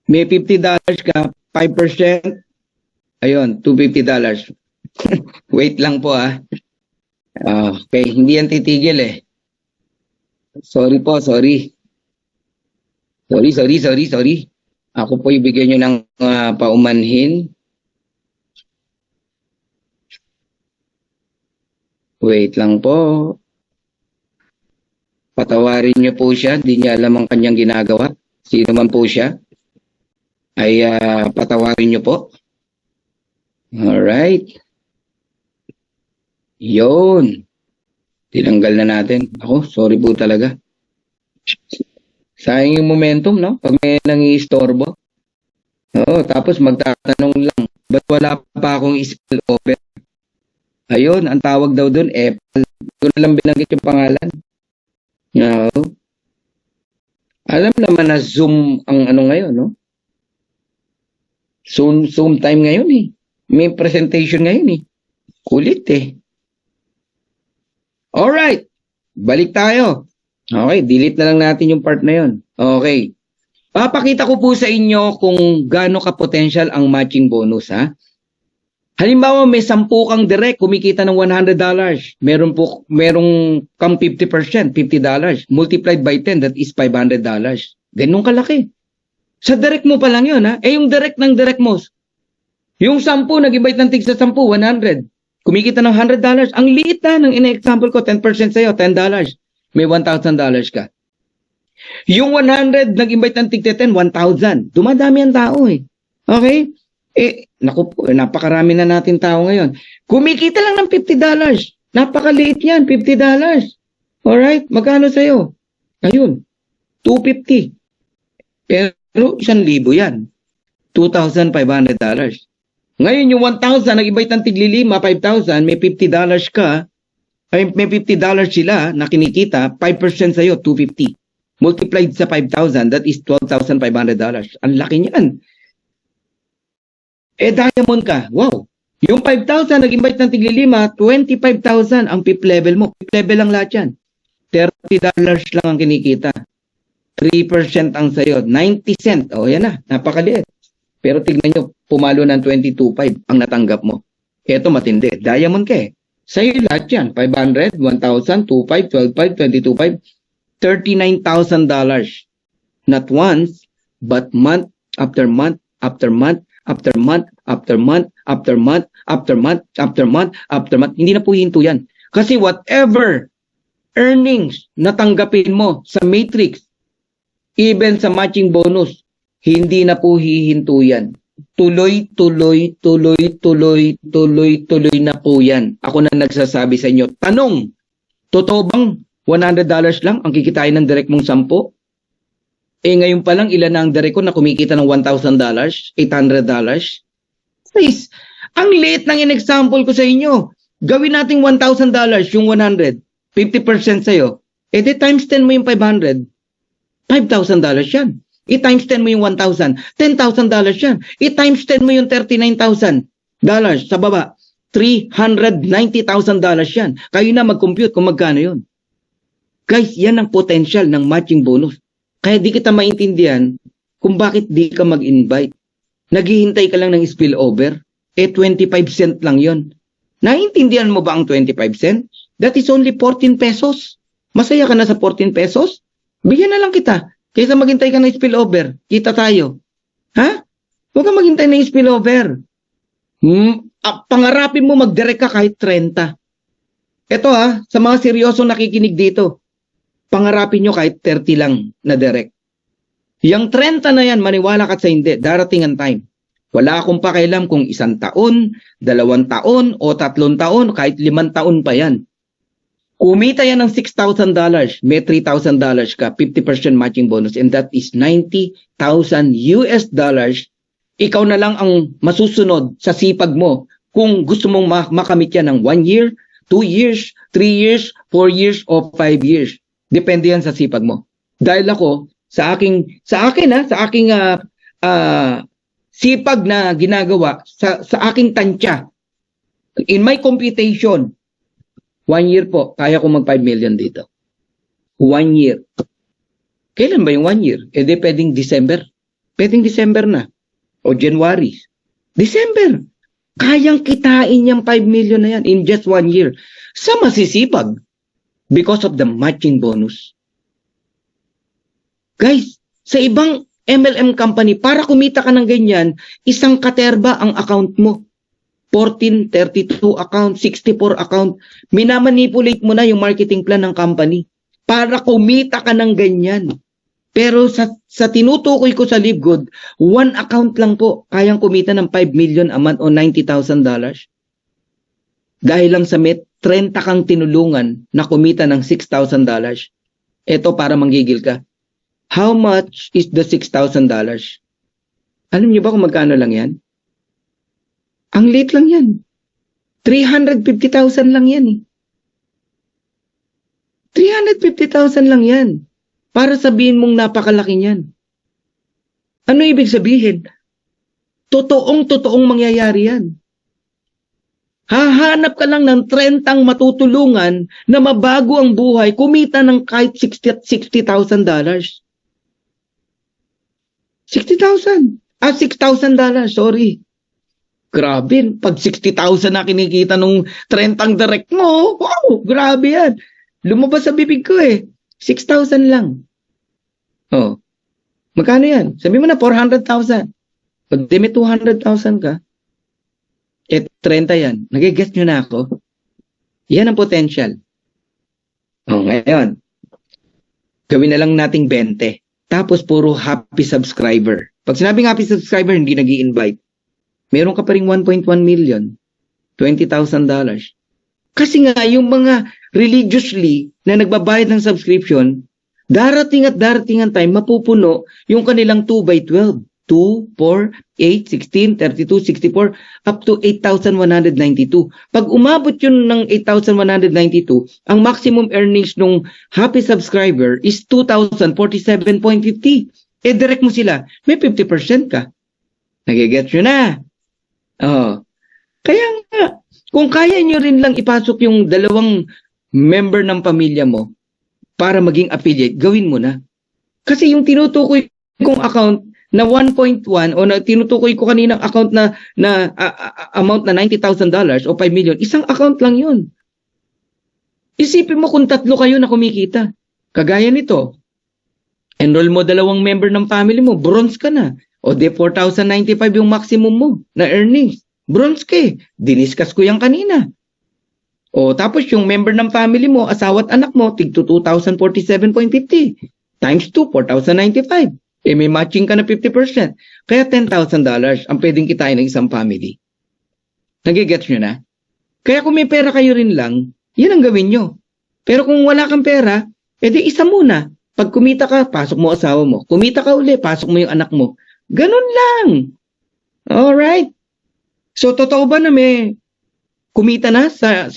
may $50 ka, 5%, ayun, $250. Wait lang po Okay, hindi yan titigil Sorry po, sorry. Sorry. Ako po ibigay nyo ng paumanhin. Wait lang po. Patawarin niyo po siya. Hindi niya alam ang kanyang ginagawa. Sino man po siya. Ay patawarin niyo po. Alright. Yun. Tinanggal na natin. Sorry po talaga. Sayang yung momentum, no? Pag may nangiistorbo. Tapos magtatanong lang, ba't wala pa akong spell over? Ayun, ang tawag daw doon, Apple. Doon lang binanggit yung pangalan. Alam naman na Zoom ang ngayon, no? Zoom time ngayon May presentation ngayon Kulit Alright, balik tayo. Okay, delete na lang natin yung part na yun. Okay. Papakita ko po sa inyo kung gaano ka-potential ang matching bonus, Halimbawa, may 10 kang direct, kumikita ng $100. Merong kang 50%, $50. Multiplied by 10, that is $500. Ganun kalaki. Sa direct mo pa lang yun, yung direct ng direct mo, yung 10, nag-invite ng tig sa 10, 100. Kumikita ng $100. Ang liit ng ina-example ko, 10% sa'yo, $10. May $1,000 ka. Yung 100, nag-invite ng tig 10, 1,000. Dumadami ang tao Okay? Naku po, napakarami na natin tao ngayon. Kumikita lang ng $50. Napakaliit yan, $50. Alright? Magkano sa'yo? Ayun, $250. Pero 1,000 yan. $2,500. Ngayon yung 1,000, nag-invite ng tigli 5,000, may $50 ka, may $50 sila na kinikita, 5% sa'yo, $250. Multiplied sa 5,000, that is $12,500. Ang laki niyan. Diamond ka. Wow. Yung 5,000, nag-invite ng tigli 25,000 ang fifth level mo. Fifth level lang lahat yan. $30 lang ang kinikita. 3% ang sayo. 90 cent. Yan na. Napakaliit. Pero tignan nyo, pumalo ng 22,500 ang natanggap mo. Ito matindi. Diamond ka Sa'yo lahat yan. 500, 1,000, 2,500, 12,500, 22,500, $39,000. Not once, but month after month after month after month after month after month after month after month after month. Hindi na po hinto yan. Kasi whatever earnings na tanggapin mo sa matrix, even sa matching bonus, hindi na po hihinto yan. Tuloy na po yan. Ako na nagsasabi sa inyo. Tanong, totoo bang $100 lang ang kikitain ng direct mong 10? Ngayon pa lang, ilan na ang direct ko na kumikita ng $1,000, $800? Please, ang liit ng in-example ko sa inyo. Gawin natin $1,000, yung 100, 50% sa'yo. Di times 10 mo yung 500, $5,000 yan. I-times 10 mo yung 1,000, $10,000 yan. I-times 10 mo yung $39,000 sa baba, $390,000 yan. Kayo na mag-compute kung magkano yun. Guys, yan ang potential ng matching bonus. Kaya di kita maintindihan kung bakit di ka mag-invite. Naghihintay ka lang ng spillover. 25 cent lang yon. Naintindihan mo ba ang 25 cent? That is only 14 pesos. Masaya ka na sa 14 pesos? Bigyan na lang kita. Kaysa maghintay ka ng spillover. Kita tayo. Ha? Huwag kang maghintay ng spillover. Pangarapin mo mag-direct ka kahit 30. Ito sa mga seryosong nakikinig dito. Pangarapin nyo kahit 30 lang na direct. Yang 30 na yan, maniwala ka sa hindi, darating ang time. Wala akong pakialam kung 1 taon, 2 taon, o 3 taon, kahit 5 taon pa yan. Kumita yan ng $6,000, may $3,000 ka, 50% matching bonus, and that is $90,000. Ikaw na lang ang masusunod sa sipag mo kung gusto mong makamit yan ng 1 year, 2 years, 3 years, 4 years, o 5 years. Depende yan sa sipag mo. Dahil ako, sa aking sipag na ginagawa, sa aking tansya, in my computation, 1 year po, kaya ko mag 5 million dito. 1 year. Kailan ba yung 1 year? Di pwedeng December. Pwedeng December na. O January. December. Kayang kitain yung 5 million na yan in just 1 year. Sa masisipag. Because of the matching bonus. Guys, sa ibang MLM company, para kumita ka ng ganyan, isang katerba ang account mo. 14, 32 account, 64 account. Minamanipulate mo na yung marketing plan ng company para kumita ka ng ganyan. Pero sa tinutukoy ko sa LiveGood, 1 account lang po kayang kumita ng 5 million a month o $90,000. Dahil lang sa 30 kang tinulungan na kumita ng $6,000. Ito para manggigil ka. How much is the $6,000? Alam niyo ba kung magkano lang yan? Ang liit lang yan. 350,000 lang yan 350,000 lang yan. Para sabihin mong napakalaki yan. Ano ibig sabihin? Totoong mangyayari yan. Hahanap ka lang ng 30 matutulungan na mabago ang buhay, kumita ng kahit $60,000. 60,000. $6,000, sorry. Grabe, pag 60,000 na kinikita nung 30 direct mo, wow, grabe yan. Lumabas sa bibig ko 6,000 lang. Oh. Magkano yan? Sabi mo na 400,000. Pag di may 200,000 ka, 30 yan. Nagigets nyo na ako? Yan ang potential. Ngayon, gawin na lang nating 20. Tapos puro happy subscriber. Pag sinabing happy subscriber, hindi nag-i-invite. Meron ka pa rin 1.1 million. $20,000. Kasi nga, yung mga religiously na nagbabayad ng subscription, darating ang time, mapupuno yung kanilang 2x12. 2, 4, 8, 16, 32, 64, up to 8,192. Pag umabot yun ng 8,192, ang maximum earnings nung happy subscriber is 2,047.50. Direct mo sila, may 50% ka. Nagigets nyo na. Kaya nga, kung kaya nyo rin lang ipasok yung 2 member ng pamilya mo para maging affiliate, gawin mo na. Kasi yung tinutukoy kong account na 1.1 o na tinutukoy ko kaninang account na amount na $90,000 o 5 million, isang account lang yun. Isipin mo kung 3 kayo na kumikita. Kagaya nito, enroll mo 2 member ng family mo, bronze ka na. O di 4,095 yung maximum mo na earnings. Bronze ka Diniscuss ko yan kanina. O tapos yung member ng family mo, asawa at anak mo, tig 2,047.50. Times 2, 4,095. may matching ka na 50%. Kaya $10,000 ang pwedeng kitain ng isang family. Nagigets nyo na? Kaya kung may pera kayo rin lang, yan ang gawin nyo. Pero kung wala kang pera, edi isa muna. Pag kumita ka, pasok mo asawa mo. Kumita ka uli, pasok mo yung anak mo. Ganun lang. Alright? So, totoo ba na may kumita na sa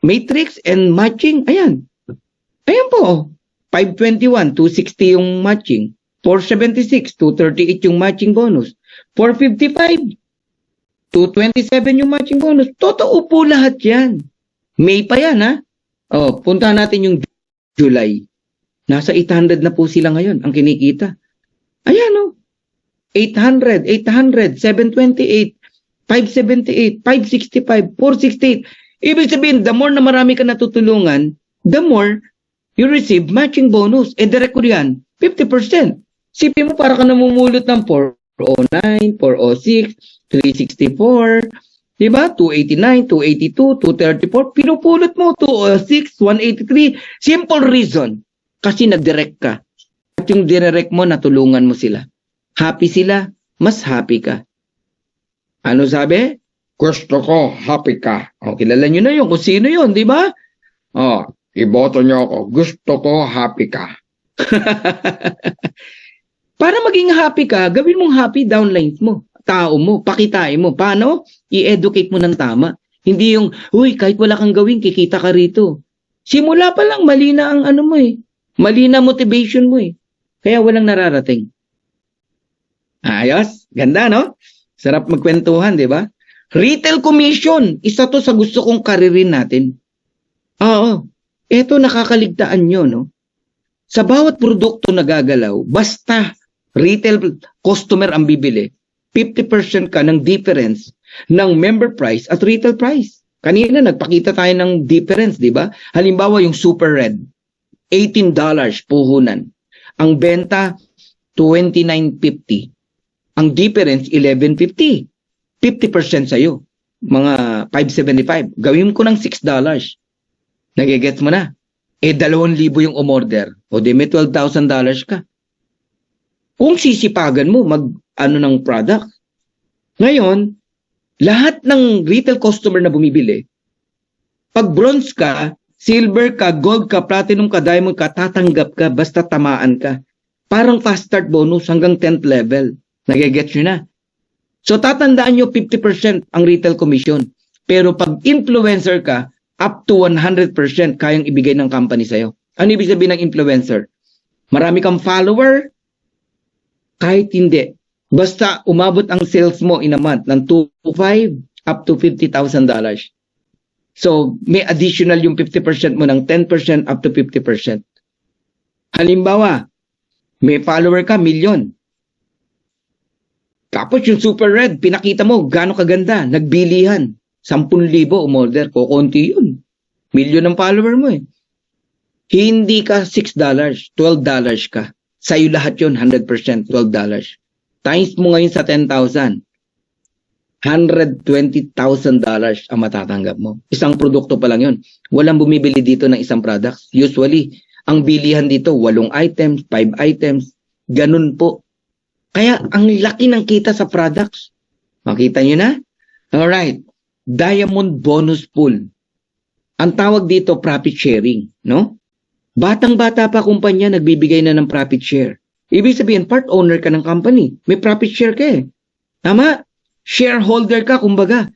matrix and matching? Ayan. Ayan po. 521, 260 yung matching. 476, 238 yung matching bonus. 455, 227 yung matching bonus. Totoo po lahat yan. May pa yan, ha? Oh, puntahan natin yung July. Nasa 800 na po sila ngayon, ang kinikita. Ayan, oh. 800, 800, 728, 578, 565, 468. Ibig sabihin, the more na marami ka natutulungan, the more you receive matching bonus. E direct ko yan, 50%. Sipin mo para ka namumulot ng 409, 406, 364, diba? 289, 282, 234. Pinupulot mo, 206, 183. Simple reason. Kasi nag-direct ka. At yung direct mo, natulungan mo sila. Happy sila, mas happy ka. Ano sabi? Gusto ko, happy ka. O, kilala nyo na yun kung sino yun, di ba? O, iboto nyo ako. Gusto ko, happy ka. Para maging happy ka, gawin mong happy downlines mo. Tao mo, pakitain mo. Paano? I-educate mo ng tama. Hindi yung, uy, kahit wala kang gawin, kikita ka rito. Simula pa lang, mali na ang ano mo eh. Mali na motivation mo eh. Kaya walang nararating. Ayos? Ganda, no? Sarap magkwentuhan, di ba? Retail commission. Isa to sa gusto kong karirin natin. Oo. Eto nakakaligtaan nyo, no? Sa bawat produkto na gagalaw, basta retail customer ang bibili, 50% ka ng difference ng member price at retail price. Kanina nagpakita tayo ng difference, di ba? Halimbawa yung Super Red, $18 puhunan. Ang benta, $29.50. Ang difference, $11.50. 50% sa'yo. Mga $5.75. Gawin ko ng $6. Nagigets mo na. 2,000 yung umorder. O di may $12,000 ka. Kung sisipagan mo, mag-ano ng product. Ngayon, lahat ng retail customer na bumibili, pag bronze ka, silver ka, gold ka, platinum ka, diamond ka, tatanggap ka, basta tamaan ka. Parang fast start bonus hanggang 10th level. Nagigets nyo na. So tatandaan nyo 50% ang retail commission. Pero pag influencer ka, up to 100% kayang ibigay ng company sa'yo. Ano ibig sabihin ng influencer? Marami kang follower? Kahit hindi. Basta umabot ang sales mo in a month ng 2,500 up to $50,000. So may additional yung 50% mo ng 10% up to 50%. Halimbawa, may follower ka, 1,000,000. Tapos yung Super Red, pinakita mo, gaano kaganda, nagbilihan. 10,000 umorder, kukunti yun. 1,000,000 ang follower mo eh. Hindi ka $6, $12 ka. Sa'yo lahat yun, 100%, $12. Times mo ngayon sa 10,000. $120,000 ang matatanggap mo. Isang produkto pa lang yun. Walang bumibili dito ng isang product. Usually, ang bilihan dito, 8 items, 5 items. Ganun po. Kaya, ang laki ng kita sa products. Makita nyo na? Alright. Diamond bonus pool. Ang tawag dito, profit sharing. No? Batang-bata pa kumpanya, nagbibigay na ng profit share. Ibig sabihin, part owner ka ng company. May profit share ka eh. Tama? Shareholder ka, kumbaga.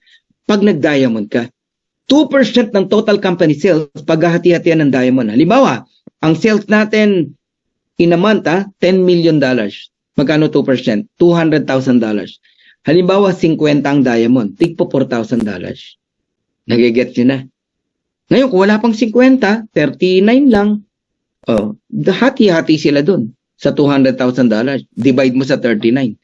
Pag nag-diamond ka. 2% ng total company sales paghahati-hatian ng diamond. Halimbawa, ang sales natin in a month, $10 million. Magkano 2%? $200,000. Halimbawa, 50 ang diamond. Tigpo $4,000. Nagigets nyo na. Ngayon, kung wala pang 50, 39 lang. Oh, hati-hati sila dun sa $200,000. Divide mo sa 39.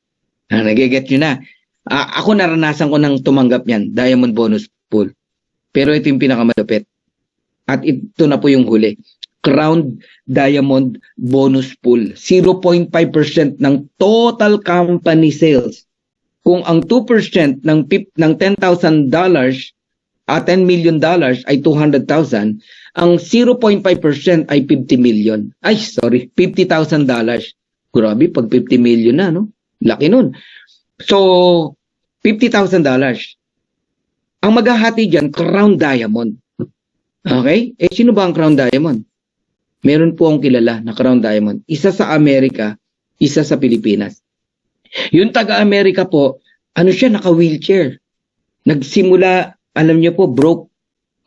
Nagigets nyo na. Ako naranasan ko nang tumanggap yan. Diamond bonus pool. Pero ito yung pinakamalupit. At ito na po yung huli. Crown Diamond Bonus Pool. 0.5% ng total company sales. Kung ang 2% ng $10,000 $10 million ay 200,000, ang 0.5% ay 50 million. Ay, sorry, $50,000. Grabe, pag 50 million na, no? Laki nun. So, $50,000. Ang maghahati dyan, Crown Diamond. Okay? Sino ba ang Crown Diamond? Meron po akong kilala na Crown Diamond. Isa sa Amerika, isa sa Pilipinas. Yung taga-Amerika po, ano siya, naka-wheelchair. Nagsimula, alam niyo po, broke.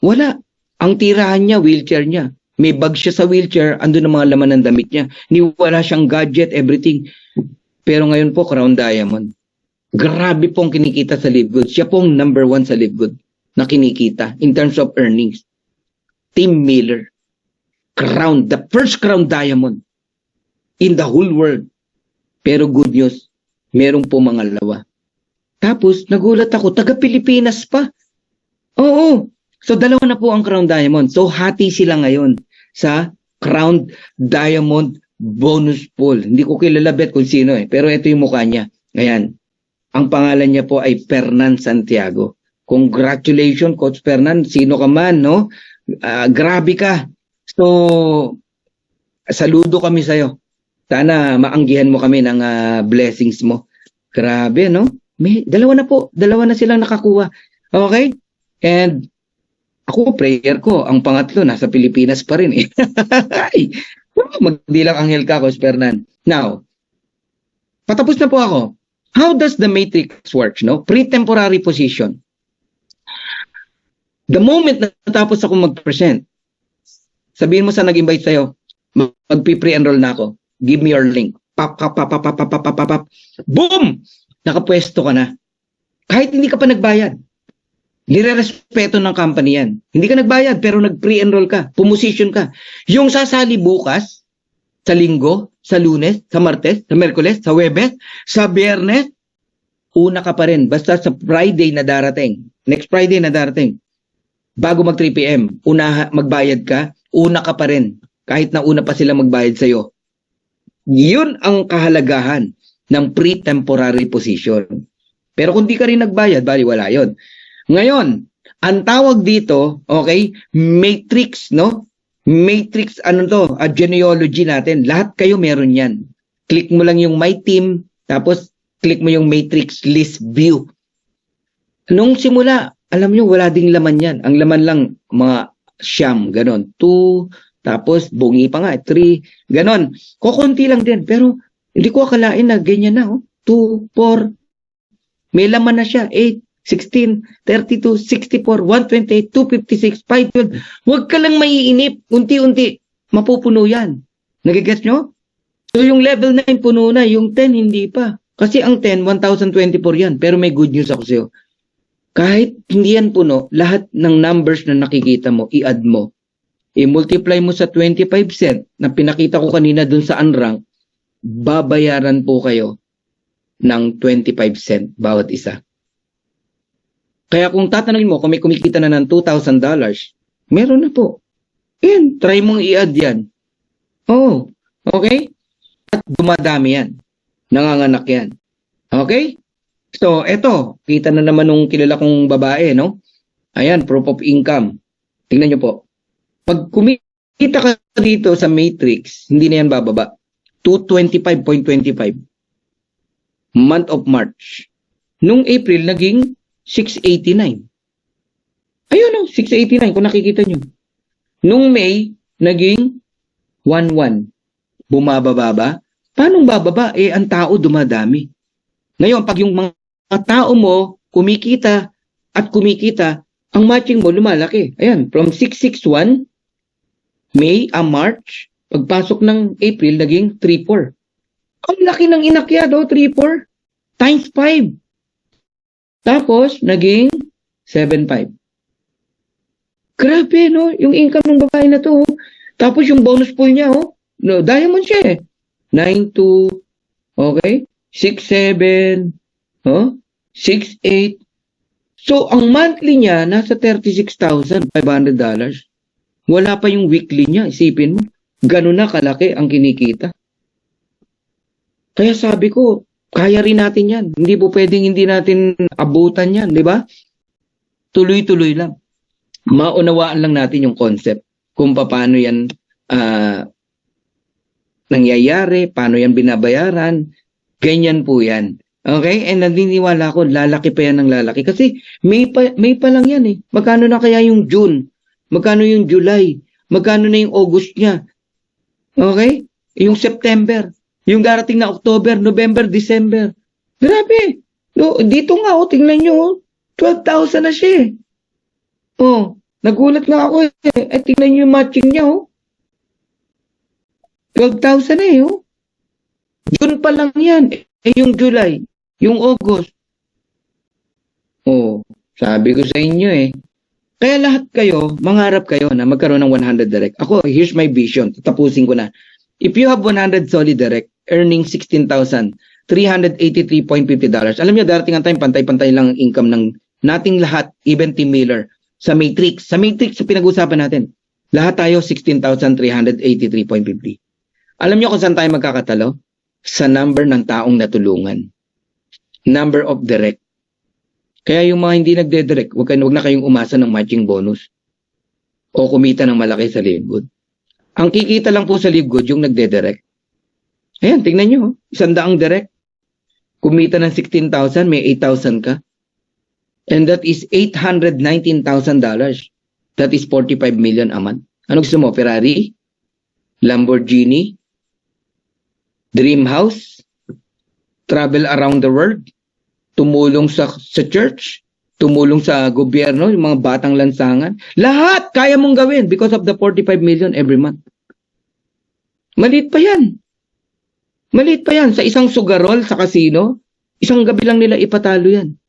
Wala. Ang tirahan niya, wheelchair niya. May bag siya sa wheelchair, andun ang mga laman ng damit niya. Wala siyang gadget, everything. Pero ngayon po, Crown Diamond. Grabe pong kinikita sa Live Good. Siya pong number 1 sa Live Good na kinikita in terms of earnings. Tim Miller. Crown, the first Crown Diamond in the whole world. Pero good news, merong po mga lawa. Tapos, nagulat ako, taga-Pilipinas pa. Oo. So, dalawa na po ang Crown Diamond. So, hati sila ngayon sa Crown Diamond bonus pool. Hindi ko kilala bet kung sino pero ito yung mukha niya. Ayan. Ang pangalan niya po ay Fernan Santiago. Congratulations, Coach Fernan. Sino ka man, no? Grabe ka. So, saludo kami sa'yo. Sana maanggihan mo kami ng blessings mo. Grabe, no? May dalawa na po. Dalawa na silang nakakuha. Okay? And ako, prayer ko, ang pangatlo, nasa Pilipinas pa rin eh. Magdilang anghel ka, Coach Fernan. Now, patapos na po ako. How does the matrix work, no? Pre-temporary position. The moment na natapos ako mag-present, sabihin mo sa nag-invite sa'yo, magpi-pre-enroll na ako. Give me your link. Pap. Boom! Nakapwesto ka na. Kahit hindi ka pa nagbayad. Nire-respeto ng company yan. Hindi ka nagbayad pero nag-pre-enroll ka. Pumosisyon ka. Yung sasali bukas, sa linggo, sa lunes, sa martes, sa merkules, sa webes, sa biyernes, una ka pa rin. Basta sa Friday na darating. Next Friday na darating. Bago mag 3 p.m., magbayad ka, una ka pa rin. Kahit na una pa sila magbayad sa'yo. Yun ang kahalagahan ng pre-temporary position. Pero kung di ka rin nagbayad, bali wala yun. Ngayon, ang tawag dito, okay, matrix, no? Matrix, ano to? A genealogy natin. Lahat kayo meron yan. Click mo lang yung My Team, tapos click mo yung matrix list view. Nung simula, alam nyo, wala ding laman yan. Ang laman lang, mga siyam, ganon. 2, tapos bungi pa nga, 3, ganon. Kukunti lang din, pero hindi ko akalain na ganyan na, 2, 4, may laman na siya, 8, 16, 32, 64, 128, 256, 512. Huwag ka lang maiinip. Unti-unti. Mapupuno yan. Nagigets nyo? So yung level 9 puno na. Yung 10 hindi pa. Kasi ang 10, 1024 yan. Pero may good news ako sa'yo. Kahit hindi yan puno, lahat ng numbers na nakikita mo, i-add mo. I-multiply mo sa 25 cent na pinakita ko kanina dun sa unrank, babayaran po kayo ng 25 cent bawat isa. Kaya kung tatanungin mo kung may kumikita na ng $2,000, meron na po. Yan, try mong i-add yan. Oh, okay? At dumadami yan. Nanganganak yan. Okay? So, eto, kita na naman nung kilala kong babae, no? Ayan, proof of income. Tingnan nyo po. Pag kumikita ka dito sa matrix, hindi na yan bababa. 225.25. Month of March. Nung April, naging 689. Ayun o, 689 kung nakikita nyo. Nung May, naging 11. Bumababa ba? Paano bababa? Ang tao dumadami. Ngayon, pag yung mga tao mo kumikita at kumikita, ang matching mo lumalaki. Ayan, from 661, May, March, pagpasok ng April, naging 34. Ang laki ng inakyat, 34 times 5. Tapos, naging 7.5. Grabe, no? Yung income ng babae na to. Tapos, yung bonus pool niya, no, diamond siya 9.2, okay? 6.7, 6.8. So, ang monthly niya, nasa $36,500. Wala pa yung weekly niya. Isipin mo, ganun na kalaki ang kinikita. Kaya sabi ko, kaya rin natin yan. Hindi po pwedeng hindi natin abutan yan, di ba? Tuloy-tuloy lang. Maunawaan lang natin yung concept kung paano yan nangyayari, paano yan binabayaran, ganyan po yan. Okay? And naniniwala ko, lalaki pa yan ng lalaki. Kasi May pa lang yan eh. Magkano na kaya yung June? Magkano yung July? Magkano na yung August niya? Okay? Yung September. Yung darating na October, November, December. Grabe. No, dito nga, tingnan nyo, 12,000 na siya eh. Nagulat nga ako eh. Tingnan nyo yung matching niya 12,000 na eh. June pa lang yan. Yung July, yung August. Sabi ko sa inyo eh. Kaya lahat kayo, mangarap kayo na magkaroon ng 100 direct. Ako, here's my vision. Tapusin ko na. If you have 100 solid direct, earning $16,383.50. Alam niyo, darating ang time, pantay-pantay lang ang income ng nating lahat, even Team Miller. Sa Matrix, sa pinag-usapan natin. Lahat tayo, $16,383.50. Alam niyo kung saan tayo magkakatalo? Sa number ng taong natulungan. Number of direct. Kaya yung mga hindi nagde-direct, wag na kayong umasa ng matching bonus o kumita ng malaki sa Live Good. Ang kikita lang po sa Live Good yung nagde-direct. Ayan, tingnan nyo. 100 direct. Kumita ng 16,000, may 8,000 ka. And that is $819,000. That is 45 million a month. Ano gusto mo? Ferrari? Lamborghini? Dream house? Travel around the world? Tumulong sa church, tumulong sa gobyerno, yung mga batang lansangan. Lahat kaya mong gawin because of the 45 million every month. Maliit pa yan. Maliit pa yan. Sa isang sugarol sa casino, isang gabi lang nila ipatalo yan.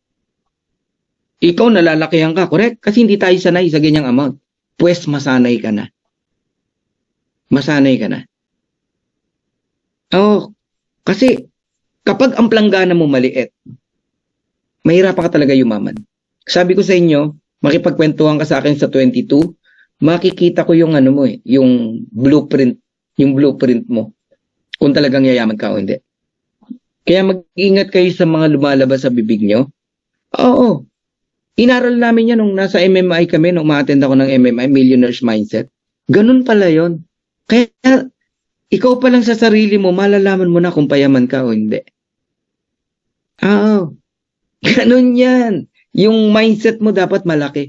Ikaw nalalakihan ka, correct? Kasi hindi tayo sanay sa ganyang amount. Pues masanay ka na. Masanay ka na. Kasi kapag ang planggana mo maliit, mahirapan ka talaga yumaman. Sabi ko sa inyo, makipagkwentuhan ka sa akin sa 22, makikita ko yung yung blueprint mo. Kung talagang yayaman ka o hindi. Kaya mag-ingat kayo sa mga lumalabas sa bibig nyo. Oo. Inaral namin yan nung nasa MMI kami, nung ma-attend ako ng MMI, Millionaire's Mindset. Ganun pala yon. Kaya, ikaw pa lang sa sarili mo, malalaman mo na kung payaman ka o hindi. Oo. Ganun yan. Yung mindset mo dapat malaki.